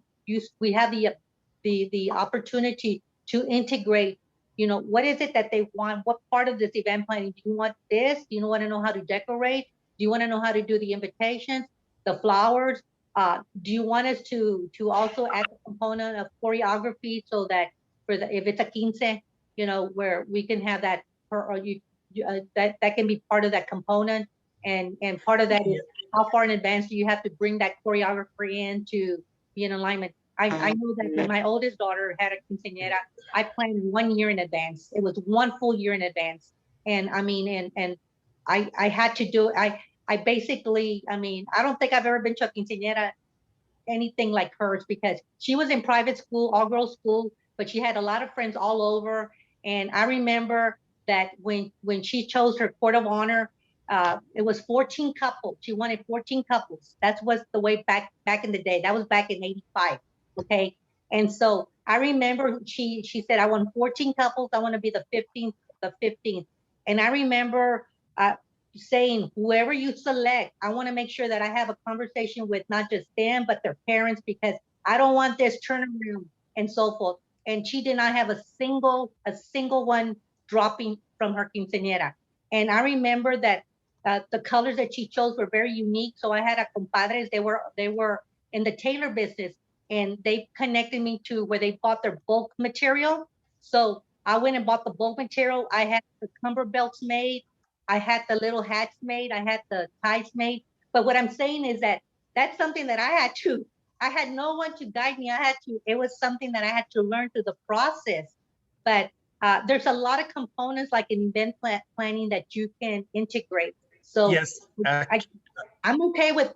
we have the opportunity to integrate. What is it that they want? What part of this event planning? Do you want this? Do you want to know how to decorate? Do you want to know how to do the invitations, the flowers? Do you want us to also add the component of choreography, so that if it's a quince, where we can have that, that can be part of that component, and part of that is how far in advance do you have to bring that choreographer in to be in alignment. I know that when my oldest daughter had a quinceañera, I planned 1 year in advance. It was 1 full year in advance. And I mean, and I had to do, I basically, I don't think I've ever been to a quinceañera anything like hers, because she was in private school, all girls school, but she had a lot of friends all over. And I remember that when she chose her court of honor, it was 14 couples. She wanted 14 couples. That was the way back in the day. That was back in '85. Okay. And so I remember she said, I want 14 couples. I want to be the 15th. And I remember saying, whoever you select, I want to make sure that I have a conversation with not just them, but their parents, because I don't want this turnaround and so forth. And she did not have a single one dropping from her quinceañera. And I remember that the colors that she chose were very unique. So I had a compadres, they were in the tailor business, and they connected me to where they bought their bulk material. So I went and bought the bulk material. I had the cumber belts made. I had the little hats made. I had the ties made. But what I'm saying is that that's something that I had no one to guide me. It was something that I had to learn through the process. But there's a lot of components, like an event planning, that you can integrate. So yes, I'm okay with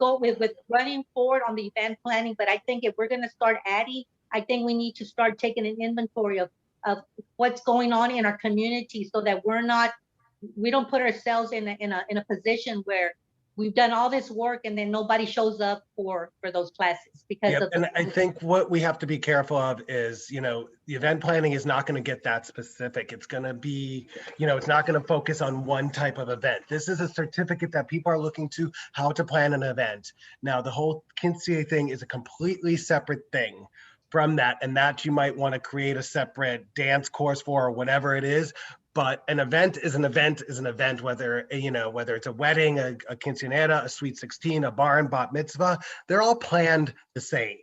running forward on the event planning, but I think if we're going to start adding, I think we need to start taking an inventory of what's going on in our community, so that we don't put ourselves in a position where we've done all this work and then nobody shows up for those classes because Yep, of and I think what we have to be careful of is, the event planning is not going to get that specific. It's going to be, it's not going to focus on one type of event. This is a certificate that people are looking to how to plan an event. Now, the whole KINCA thing is a completely separate thing from that, and that you might want to create a separate dance course for or whatever it is. But an event is an event is an event, whether it's a wedding, a quinceanera, a sweet 16, a bar and bat mitzvah, they're all planned the same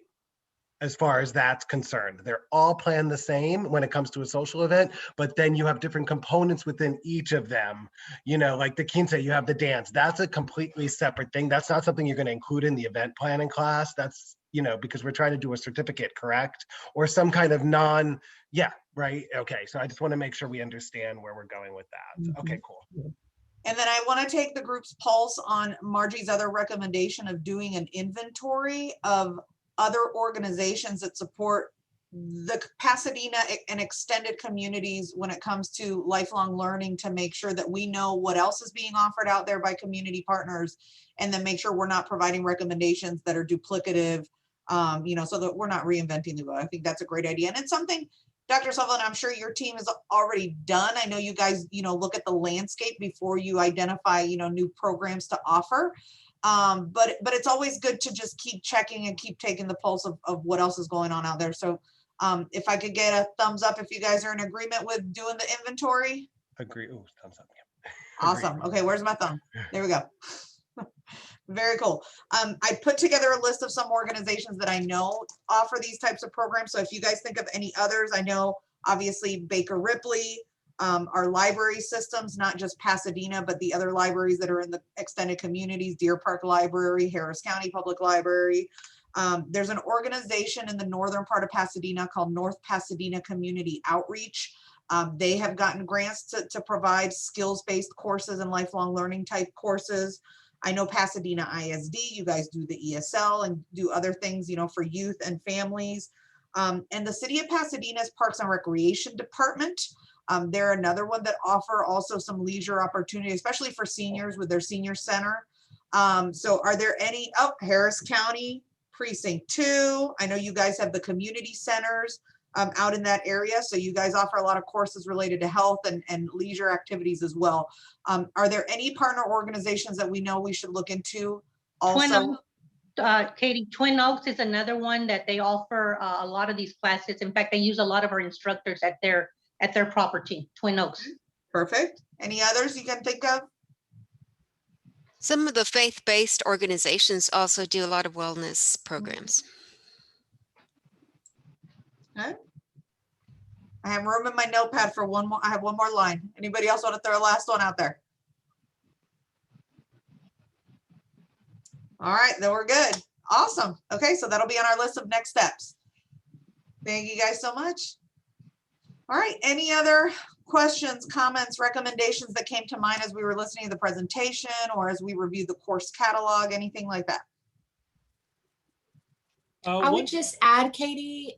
as far as that's concerned. They're all planned the same when it comes to a social event, but then you have different components within each of them. Like the quince, you have the dance. That's a completely separate thing. That's not something you're going to include in the event planning class. That's, because we're trying to do a certificate, correct? Or some kind of right? Okay, so I just want to make sure we understand where we're going with that. Okay, cool. And then I want to take the group's pulse on Margie's other recommendation of doing an inventory of other organizations that support the Pasadena and extended communities when it comes to lifelong learning, to make sure that we know what else is being offered out there by community partners, and then make sure we're not providing recommendations that are duplicative, so that we're not reinventing the wheel. I think that's a great idea. And it's something, Dr. Sullivan, I'm sure your team has already done. I know you guys, look at the landscape before you identify, new programs to offer. But it's always good to just keep checking and keep taking the pulse of what else is going on out there. So if I could get a thumbs up if you guys are in agreement with doing the inventory. Agree. Ooh, thumbs up. Awesome. Okay, where's my thumb? There we go. Very cool. I put together a list of some organizations that I know offer these types of programs. So if you guys think of any others, I know obviously Baker Ripley, our library systems, not just Pasadena, but the other libraries that are in the extended communities, Deer Park Library, Harris County Public Library. There's an organization in the northern part of Pasadena called North Pasadena Community Outreach. They have gotten grants to provide skills-based courses and lifelong learning type courses. I know Pasadena ISD, you guys do the ESL and do other things, for youth and families. And the City of Pasadena's Parks and Recreation Department, they're another one that offer also some leisure opportunity, especially for seniors with their senior center. So are there any, Harris County Precinct 2, I know you guys have the community centers out in that area. So you guys offer a lot of courses related to health and leisure activities as well. Are there any partner organizations that we know we should look into also? Katie, Twin Oaks is another one that they offer a lot of these classes. In fact, they use a lot of our instructors at their property, Twin Oaks. Perfect. Any others you can think of? Some of the faith-based organizations also do a lot of wellness programs. Okay. I have room in my notepad for one more. I have one more line. Anybody else want to throw a last one out there? All right, then we're good. Awesome. Okay, so that'll be on our list of next steps. Thank you guys so much. All right, any other questions, comments, recommendations that came to mind as we were listening to the presentation or as we reviewed the course catalog, anything like that? I would just add, Katie.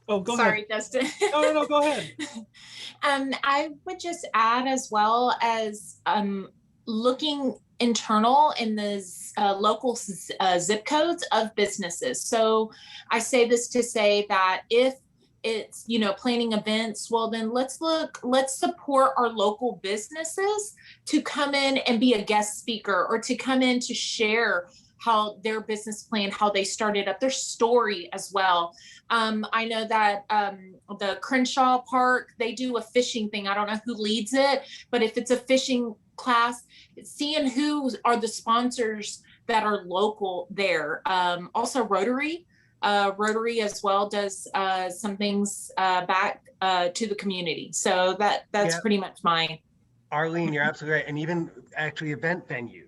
Oh, go Sorry, ahead. Dustin. No, go ahead. I would just add, as well as looking internal in the local zip codes of businesses. So I say this to say that if it's, planning events, well, then let's support our local businesses to come in and be a guest speaker or to come in to share how their business plan, how they started up, their story as well. I know that the Crenshaw Park, they do a fishing thing. I don't know who leads it, but if it's a fishing class, seeing who are the sponsors that are local there. Also Rotary as well does some things back to the community. So that's pretty much mine. Arlene, you're absolutely right. And even actually event venues.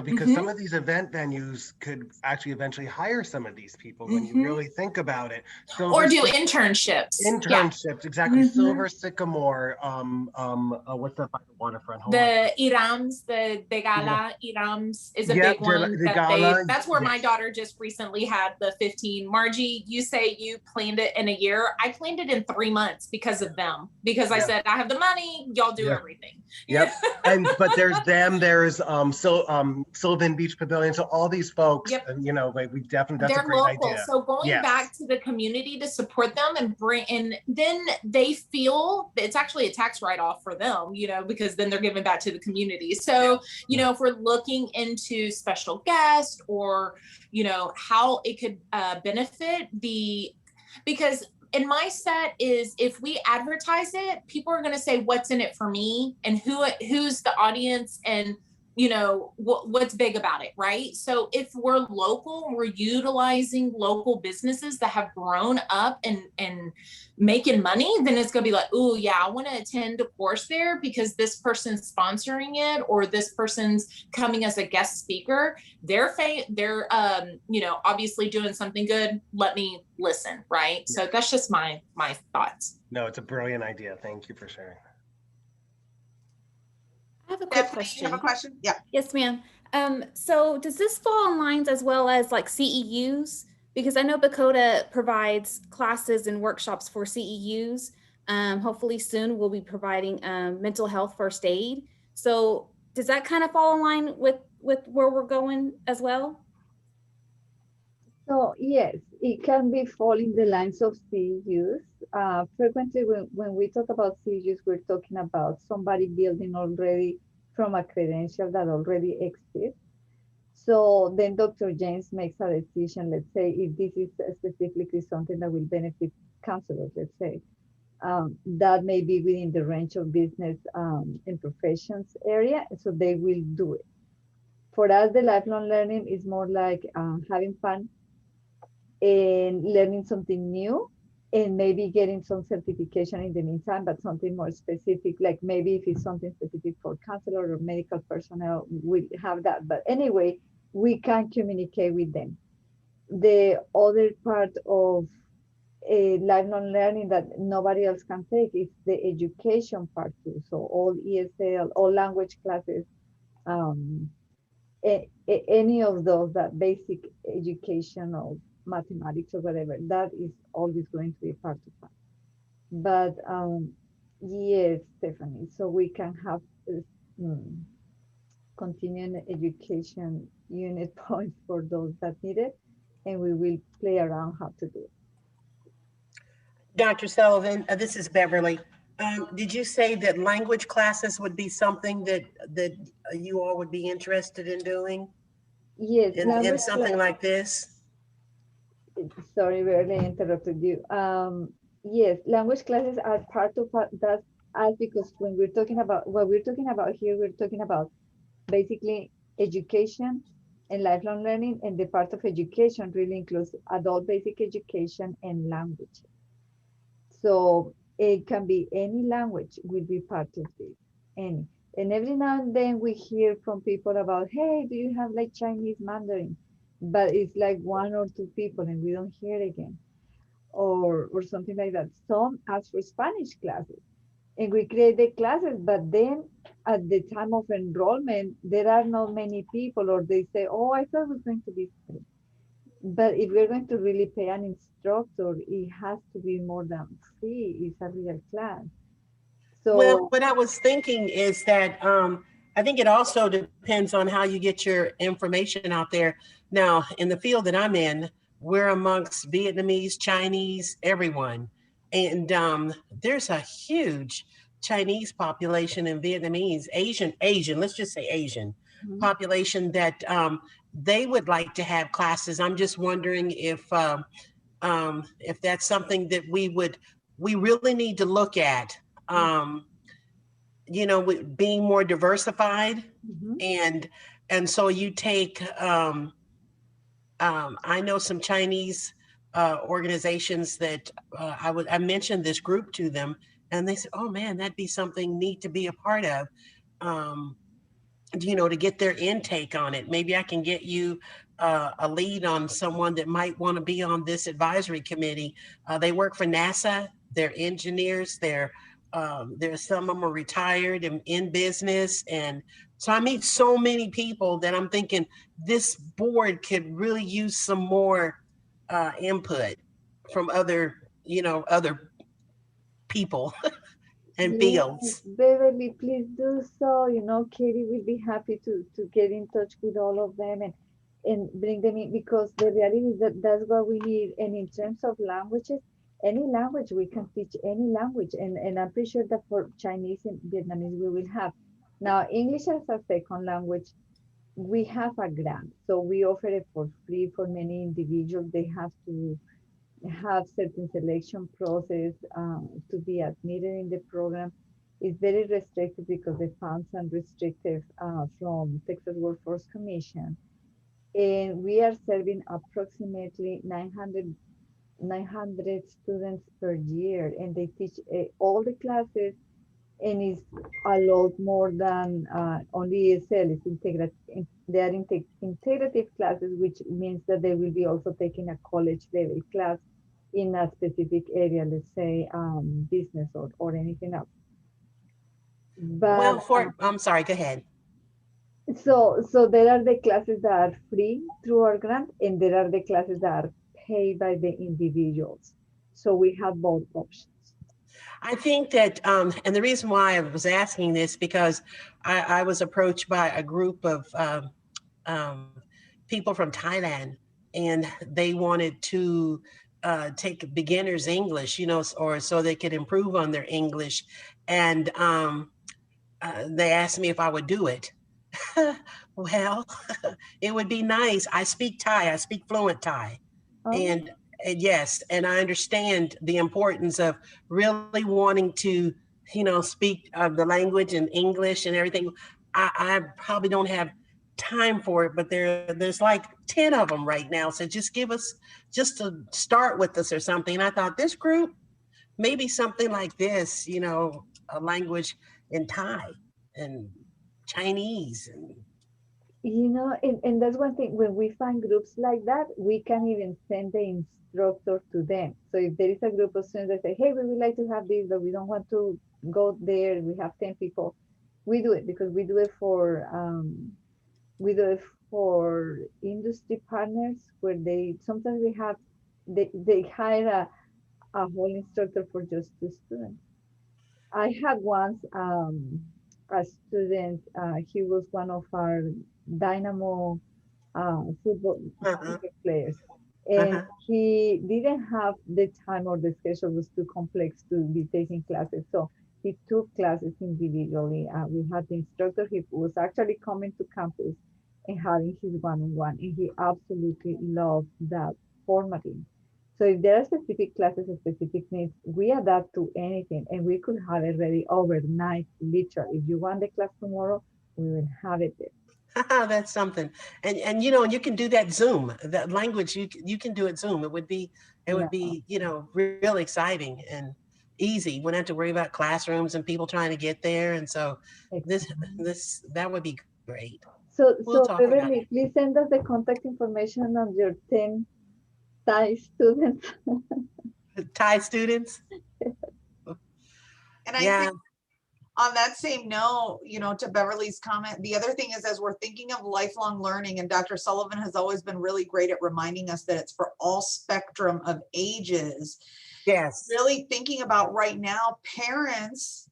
Because some of these event venues could actually eventually hire some of these people when you really think about it. Or do internships. Internships, exactly. Silver Sycamore, what's up by the waterfront? The Irams, the Gala Irams is a big one. That's where my daughter just recently had the 15. Margie, you say you planned it in a year. I planned it in 3 months because of them. Because I said, I have the money, y'all do everything. Yep. But there's them, there's Sylvan Beach Pavilion. So all these folks, Yep. and, you know, like we definitely, that's a They're great local. idea. So going Yes. back to the community to support them and bring, and then they feel it's actually a tax write-off for them, you know, because then they're giving back to the community. So, you know, if we're looking into special guests or, you know, how it could benefit because in my set is if we advertise it, people are going to say, what's in it for me and who's the audience and, you know, what's big about it, right? So if we're local, we're utilizing local businesses that have grown up and making money, then it's gonna be like, oh yeah, I want to attend a course there because this person's sponsoring it or this person's coming as a guest speaker. They're you know, obviously doing something good. Let me listen, right? So that's just my thoughts. No, it's a brilliant idea. Thank you for sharing. I have a quick Stephanie, question. you have a question? Yeah. Yes, ma'am. So does this fall in lines as well as like CEUs? Because I know Bakota provides classes and workshops for CEUs. Hopefully soon we'll be providing mental health first aid. So does that kind of fall in line with where we're going as well? So yes, it can be fall in the lines of CEUs. Frequently when we talk about CEUs, we're talking about somebody building already from a credential that already exists. So then Dr. James makes a decision, let's say, if this is specifically something that will benefit counselors, let's say, that may be within the range of business and professions area, so they will do it. For us, the lifelong learning is more like having fun and learning something new and maybe getting some certification in the meantime, but something more specific, like maybe if it's something specific for counselor or medical personnel, we have that. But anyway, we can communicate with them. The other part of lifelong learning that nobody else can take is the education part too. So all ESL, all language classes, any of those, that basic educational mathematics or whatever, that is always going to be part of that. But yes, Stephanie, so we can have continuing education unit points for those that need it, and we will play around how to do it. Dr. Sullivan, this is Beverly. Did you say that language classes would be something that you all would be interested in doing? Yes, in something like this? Sorry, barely interrupted you. Yes, language classes are part of that, as because when we're talking about what we're talking about here, we're talking about basically education and lifelong learning, and the part of education really includes adult basic education and language. So it can be any language will be part of this, any. And every now and then we hear from people about, hey, do you have like Chinese Mandarin? But it's like one or two people and we don't hear it again. Or something like that. Some ask for Spanish classes and we create the classes, but then at the time of enrollment, there are not many people, or they say, oh, I thought it was going to be free. But if we're going to really pay an instructor, it has to be more than free. It's a real class. So, well, what I was thinking is that I think it also depends on how you get your information out there. Now, in the field that I'm in, we're amongst Vietnamese, Chinese, everyone. And there's a huge Chinese population and Vietnamese, Asian, let's just say Asian population that they would like to have classes. I'm just wondering if that's something that we really need to look at. You know, with being more diversified, and so you take I know some Chinese organizations that I mentioned this group to them, and they said, oh man, that'd be something neat to be a part of. You know, to get their intake on it. Maybe I can get you a lead on someone that might want to be on this advisory committee. They work for NASA. They're engineers. There's some of them are retired and in business. And so I meet so many people that I'm thinking this board could really use some more input from other people. and Yes, fields. Beverly, please do so. You know, Katie will be happy to get in touch with all of them and bring them in because the reality is that that's what we need. And in terms of languages, any language we can teach any language. And I'm pretty sure that for Chinese and Vietnamese we will have. Now, English as a second language, we have a grant. So we offer it for free for many individuals. They have to have certain selection process to be admitted in the program. Is very restricted because the funds are restrictive from Texas Workforce Commission. And we are serving approximately 900 students per year, and they teach all the classes, and it's a lot more than only ESL. It's they are integrative classes, which means that they will be also taking a college level class in a specific area, let's say business or anything else. But Well, I'm sorry, go ahead. so there are the classes that are free through our grant, and there are the classes that are paid by the individuals. So we have both options. I think that, and the reason why I was asking this, because I was approached by a group of um, people from Thailand, and they wanted to take beginners English, you know, or so they could improve on their English. And they asked me if I would do it. Well, it would be nice. I speak Thai, I speak fluent Thai. Oh. And yes, and I understand the importance of really wanting to, you know, speak the language in English and everything. I probably don't have time for it, but there's like 10 of them right now. So just give us, just to start with us or something. And I thought this group, maybe something like this, you know, a language in Thai and Chinese and You know, and that's one thing, when we find groups like that, we can even send the instructor to them. So if there is a group of students that say, hey, we would like to have this, but we don't want to go there, we have 10 people, we do it because we do it for industry partners where they sometimes we have they hire a whole instructor for just 2 students. I had once a student, he was one of our Dynamo football uh-huh, players, and uh-huh. he didn't have the time, or the schedule was too complex to be taking classes. So he took classes individually. We had the instructor, he was actually coming to campus and having his one-on-one, and he absolutely loved that formatting. So if there are specific classes and specific needs, we adapt to anything, and we could have it ready overnight, literally. If you want the class tomorrow, we will have it there. That's something. And you know, you can do that Zoom, that language, you can do it Zoom. It Yeah, would be, you know, real exciting and easy. Wouldn't have to worry about classrooms and people trying to get there. And so this exactly. that would be great. We'll So talk about Beverly, please send us the contact information of your 10 Thai students. it. Thai students. And I Yeah. think on that same note, you know, to Beverly's comment, the other thing is, as we're thinking of lifelong learning, and Dr. Sullivan has always been really great at reminding us that it's for all spectrum of ages. Yes. Really thinking about right now, parents,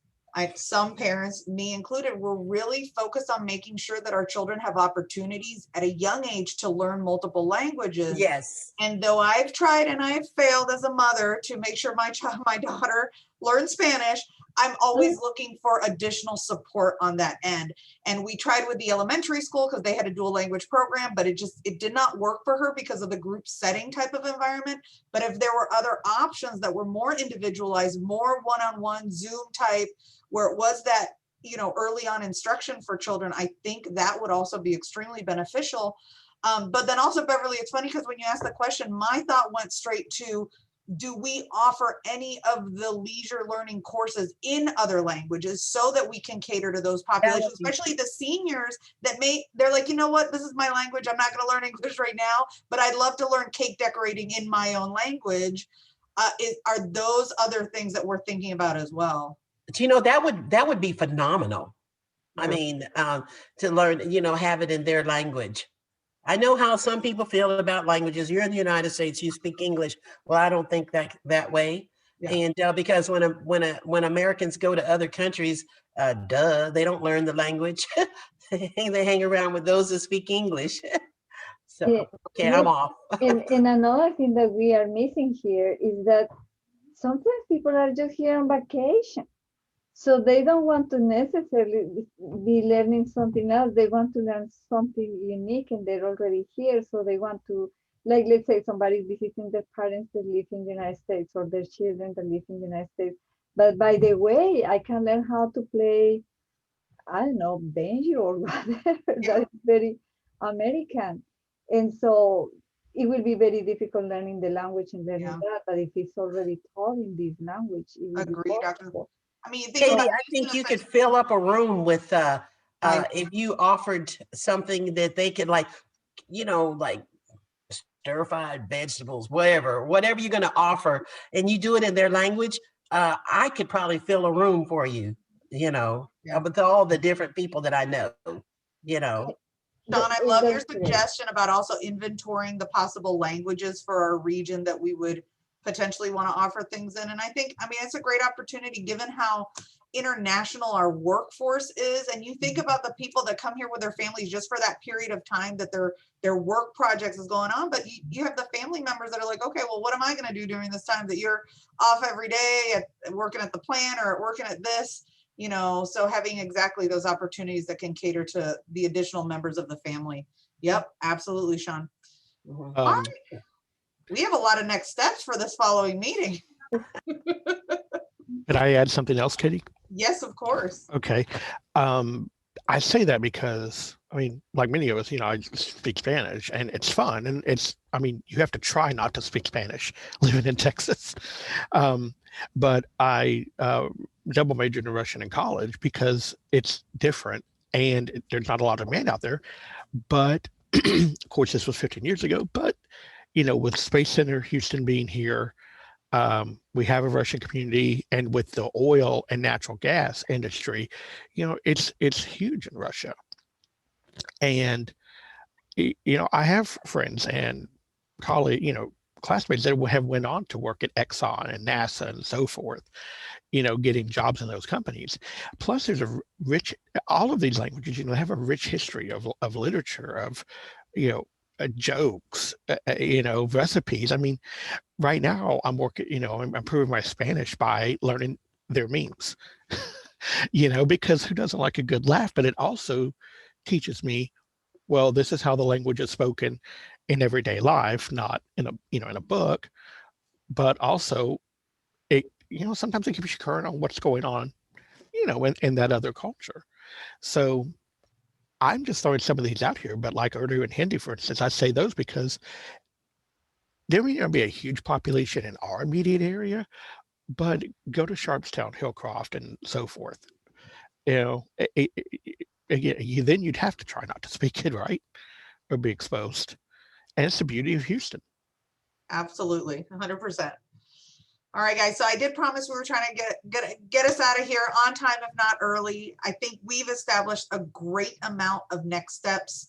some parents, me included, we're really focused on making sure that our children have opportunities at a young age to learn multiple languages. Yes. And though I've tried and I've failed as a mother to make sure my daughter learns Spanish, I'm always looking for additional support on that end. And we tried with the elementary school because they had a dual language program, but it did not work for her because of the group setting type of environment. But if there were other options that were more individualized, more one-on-one Zoom type, where it was that, you know, early on instruction for children, I think that would also be extremely beneficial. But then also, Beverly, it's funny because when you asked the question, my thought went straight to, do we offer any of the leisure learning courses in other languages so that we can cater to those populations, especially the seniors that they're like, you know what, this is my language, I'm not going to learn English right now, but I'd love to learn cake decorating in my own language. Are those other things that we're thinking about as well? But you know, that would be phenomenal. I mean, to learn, you know, have it in their language. I know how some people feel about languages. You're in the United States, you speak English. Well, I don't think that way. And because when Americans go to other countries, they don't learn the language. They hang around with those that speak English. So, okay, I'm off. And another thing that we are missing here is that sometimes people are just here on vacation. So they don't want to necessarily be learning something else. They want to learn something unique and they're already here. So they want to, like, let's say somebody visiting their parents that live in the United States or their children that live in the United States. But by the way, I can learn how to play, I don't know, banjo or whatever. That is very American. And so it will be very difficult learning the language and learning that. But if it's already taught in this language, it will be possible. I mean, Katie, I think you could fill up a room with if you offered something that they could like stir-fried vegetables, whatever you're going to offer, and you do it in their language. I could probably fill a room for you, with all the different people that I know, Sean, I love your suggestion about also inventorying the possible languages for our region that we would potentially want to offer things in. And I mean, it's a great opportunity given how international our workforce is. And you think about the people that come here with their families just for that period of time that their work projects is going on. But you have the family members that are like, okay, well, what am I going to do during this time that you're off every day at working at the plant or working at this? So having exactly those opportunities that can cater to the additional members of the family. Yep, absolutely, Sean. All right. We have a lot of next steps for this following meeting. Could I add something else, Katie? Yes, of course. Okay. I say that because, like many of us, I speak Spanish and it's fun. And you have to try not to speak Spanish living in Texas. But I double majored in Russian in college because it's different and there's not a lot of demand out there. But of course, this was 15 years ago. But, with Space Center Houston being here, we have a Russian community, and with the oil and natural gas industry, it's huge in Russia. And, I have friends and colleagues, classmates that have went on to work at Exxon and NASA and so forth, getting jobs in those companies. Plus there's all of these languages, have a rich history of literature, of, jokes, recipes. Right now I'm working, I'm improving my Spanish by learning their memes, because who doesn't like a good laugh? But it also teaches me, well, this is how the language is spoken in everyday life, not in a book, but also it, sometimes it keeps you current on what's going on, in that other culture. So I'm just throwing some of these out here, but like Urdu and Hindi, for instance, I say those because there may not be a huge population in our immediate area, but go to Sharpstown, Hillcroft, and so forth. Then you'd have to try not to speak it, right? Or be exposed. And it's the beauty of Houston. Absolutely, 100%. All right, guys. So I did promise we were trying to get us out of here on time, if not early. I think we've established a great amount of next steps.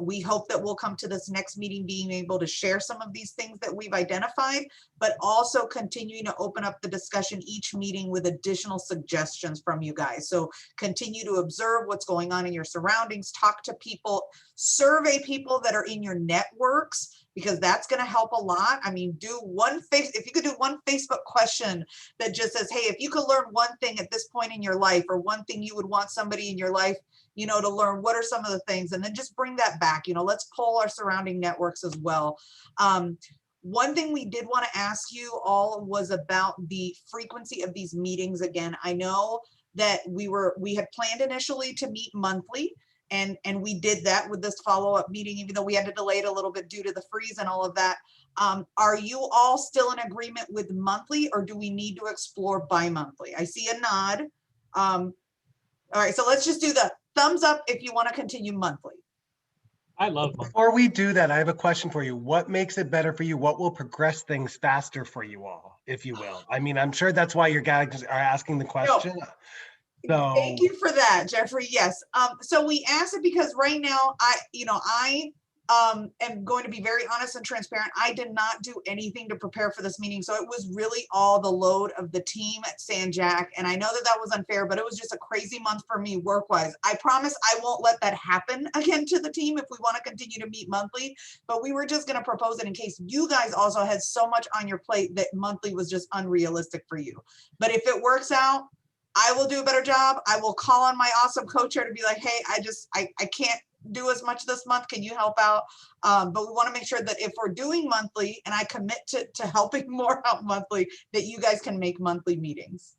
We hope that we'll come to this next meeting being able to share some of these things that we've identified, but also continuing to open up the discussion each meeting with additional suggestions from you guys. So continue to observe what's going on in your surroundings, talk to people, survey people that are in your networks, because that's going to help a lot. If you could do one Facebook question that just says, hey, if you could learn one thing at this point in your life, or one thing you would want somebody in your life, to learn, what are some of the things? And then just bring that back, let's poll our surrounding networks as well. One thing we did want to ask you all was about the frequency of these meetings. Again, I know that we had planned initially to meet monthly, and we did that with this follow-up meeting, even though we had to delay it a little bit due to the freeze and all of that. Are you all still in agreement with monthly, or do we need to explore bi-monthly? I see a nod. All right, so let's just do the thumbs up if you want to continue monthly. I love monthly. Before we do that, I have a question for you. What makes it better for you? What will progress things faster for you all, if you will? I'm sure that's why your guys are asking the question. So thank you for that, Jeffrey. Yes. So we asked it because right now I am going to be very honest and transparent. I did not do anything to prepare for this meeting. So it was really all the load of the team at San Jac. And I know that that was unfair, but it was just a crazy month for me work-wise. I promise I won't let that happen again to the team if we want to continue to meet monthly, but we were just going to propose it in case you guys also had so much on your plate that monthly was just unrealistic for you. But if it works out, I will do a better job. I will call on my awesome co-chair to be like, hey, I can't do as much this month. Can you help out? But we want to make sure that if we're doing monthly, and I commit to helping more out monthly, that you guys can make monthly meetings.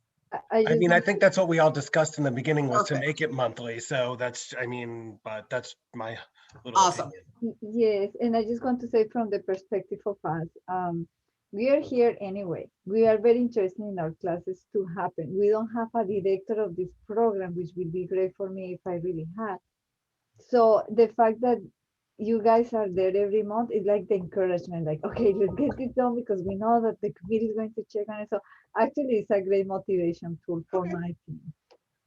I mean, I think that's what we all discussed in the beginning was Perfect. to make it monthly. So that's, I mean, but that's my little Awesome. opinion. Yes, and I just want to say from the perspective of us, we are here anyway. We are very interested in our classes to happen. We don't have a director of this program, which would be great for me if I really had. So the fact that you guys are there every month is like the encouragement, like, okay, let's get it done because we know that the committee is going to check on it. So actually it's a great motivation tool for my team.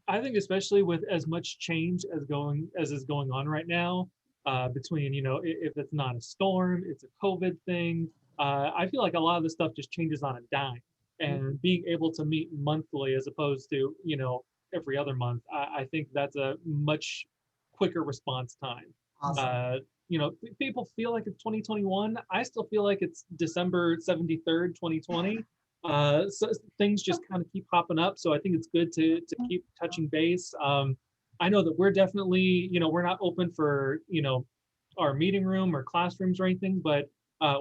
I think especially with as much change as is going on right now, between, you know, if it's not a storm, it's a COVID thing. I feel like a lot of the stuff just changes on a dime, and being able to meet monthly as opposed to, you know, every other month, I think that's a much quicker response time. Awesome. You know, people feel like it's 2021. I still feel like it's December 73rd, 2020. So things just kind of keep popping up. So I think it's good to keep touching base. I know that we're definitely, you know, we're not open for, you know, our meeting room or classrooms or anything, but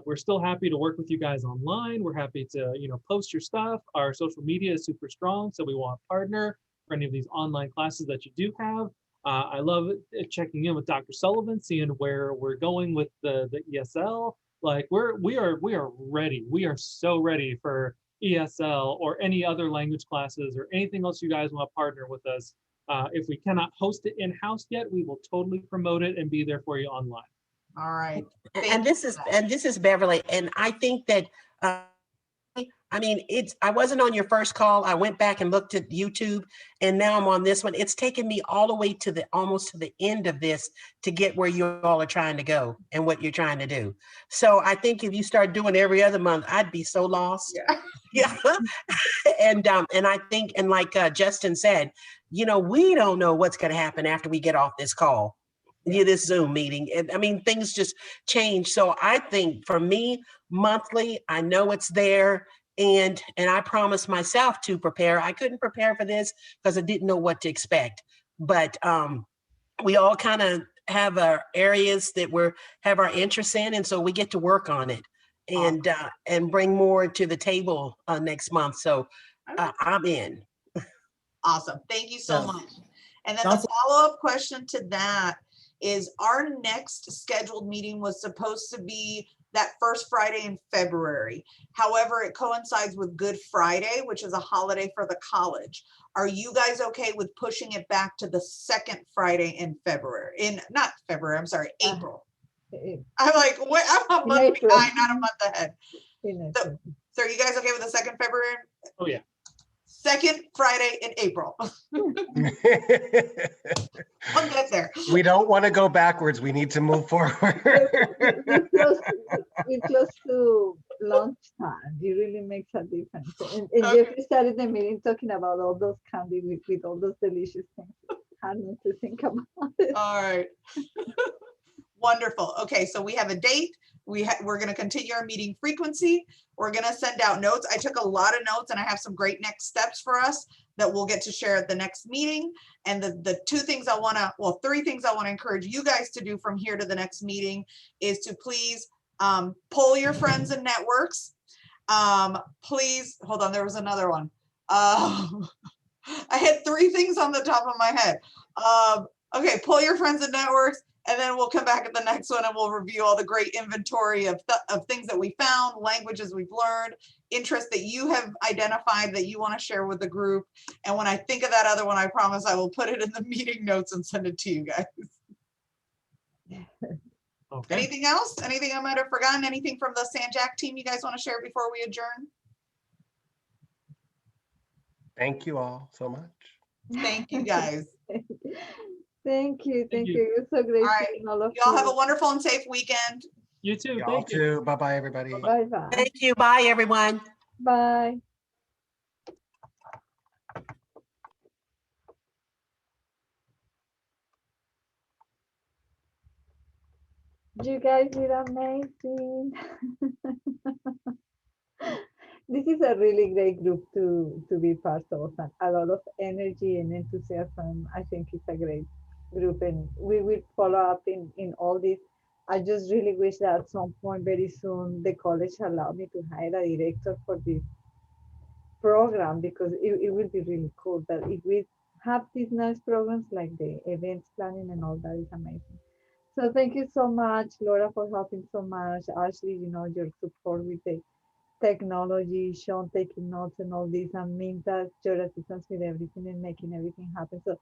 we're still happy to work with you guys online. We're happy to, you know, post your stuff. Our social media is super strong, so we want to partner for any of these online classes that you do have. I love checking in with Dr. Sullivan, seeing where we're going with the ESL. Like we are ready. We are so ready for ESL or any other language classes or anything else you guys want to partner with us. If we cannot host it in-house yet, we will totally promote it and be there for you online. All right. And this is Beverly, and I think that I mean, I wasn't on your first call. I went back and looked at YouTube, and now I'm on this one. It's taken me all the way to almost to the end of this to get where you all are trying to go and what you're trying to do. So I think if you start doing every other month, I'd be so lost. Yeah. And I think, and like Justin said, you know, we don't know what's going to happen after we get off this call. This Zoom meeting. And I mean, things just change. So I think for me, monthly, I know it's there. And I promised myself to prepare. I couldn't prepare for this because I didn't know what to expect. But we all kind of have our areas that have our interests in, and so we get to work on it and bring more to the table next month. So I'm in. Awesome. Thank you so much. And then the follow-up question to that is, our next scheduled meeting was supposed to be that first Friday in February. However, it coincides with Good Friday, which is a holiday for the college. Are you guys okay with pushing it back to the second Friday in February? Not February, I'm sorry, April. I'm like, wait, I'm a month behind, not a month ahead. So are you guys okay with the second February? Oh yeah. Second Friday in April. I'll get there. We don't want to go backwards. We need to move forward. We're close to lunchtime. It really makes a difference. And Jeffrey started the meeting talking about all those candy with all those delicious things. Hard not to think about it. All right. Wonderful. Okay, so we have a date. We're going to continue our meeting frequency. We're going to send out notes. I took a lot of notes, and I have some great next steps for us that we'll get to share at the next meeting. And the three things I want to encourage you guys to do from here to the next meeting is to please poll your friends and networks. Please, hold on, there was another one. I had three things on the top of my head. Okay, poll your friends and networks. And then we'll come back at the next one and we'll review all the great inventory of things that we found, languages we've learned, interests that you have identified that you want to share with the group. And when I think of that other one, I promise I will put it in the meeting notes and send it to you guys. Okay. Anything else? Anything I might have forgotten? Anything from the San Jac team you guys want to share before we adjourn? Thank you all so much. Thank you guys. Thank you. Thank you. you. It's so great All right. seeing all of Y'all have a you. wonderful and safe weekend. You too. Y'all Thank you. too. Bye-bye, everybody. Bye-bye. Thank you. Bye, everyone. Bye. You guys did amazing. This is a really great group to be part of, and a lot of energy and enthusiasm. I think it's a great group, and we will follow up in all this. I just really wish that at some point very soon the college allow me to hire a director for this program, because it will be really cool that if we have these nice programs like the events planning and all that is amazing. So thank you so much, Laura, for helping so much. Ashley, your support with the technology, Sean taking notes and all this, and Minta, your assistance with everything and making everything happen. So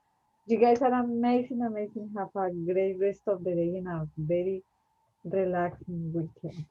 you guys are amazing, amazing. Have a great rest of the day and a very relaxing weekend.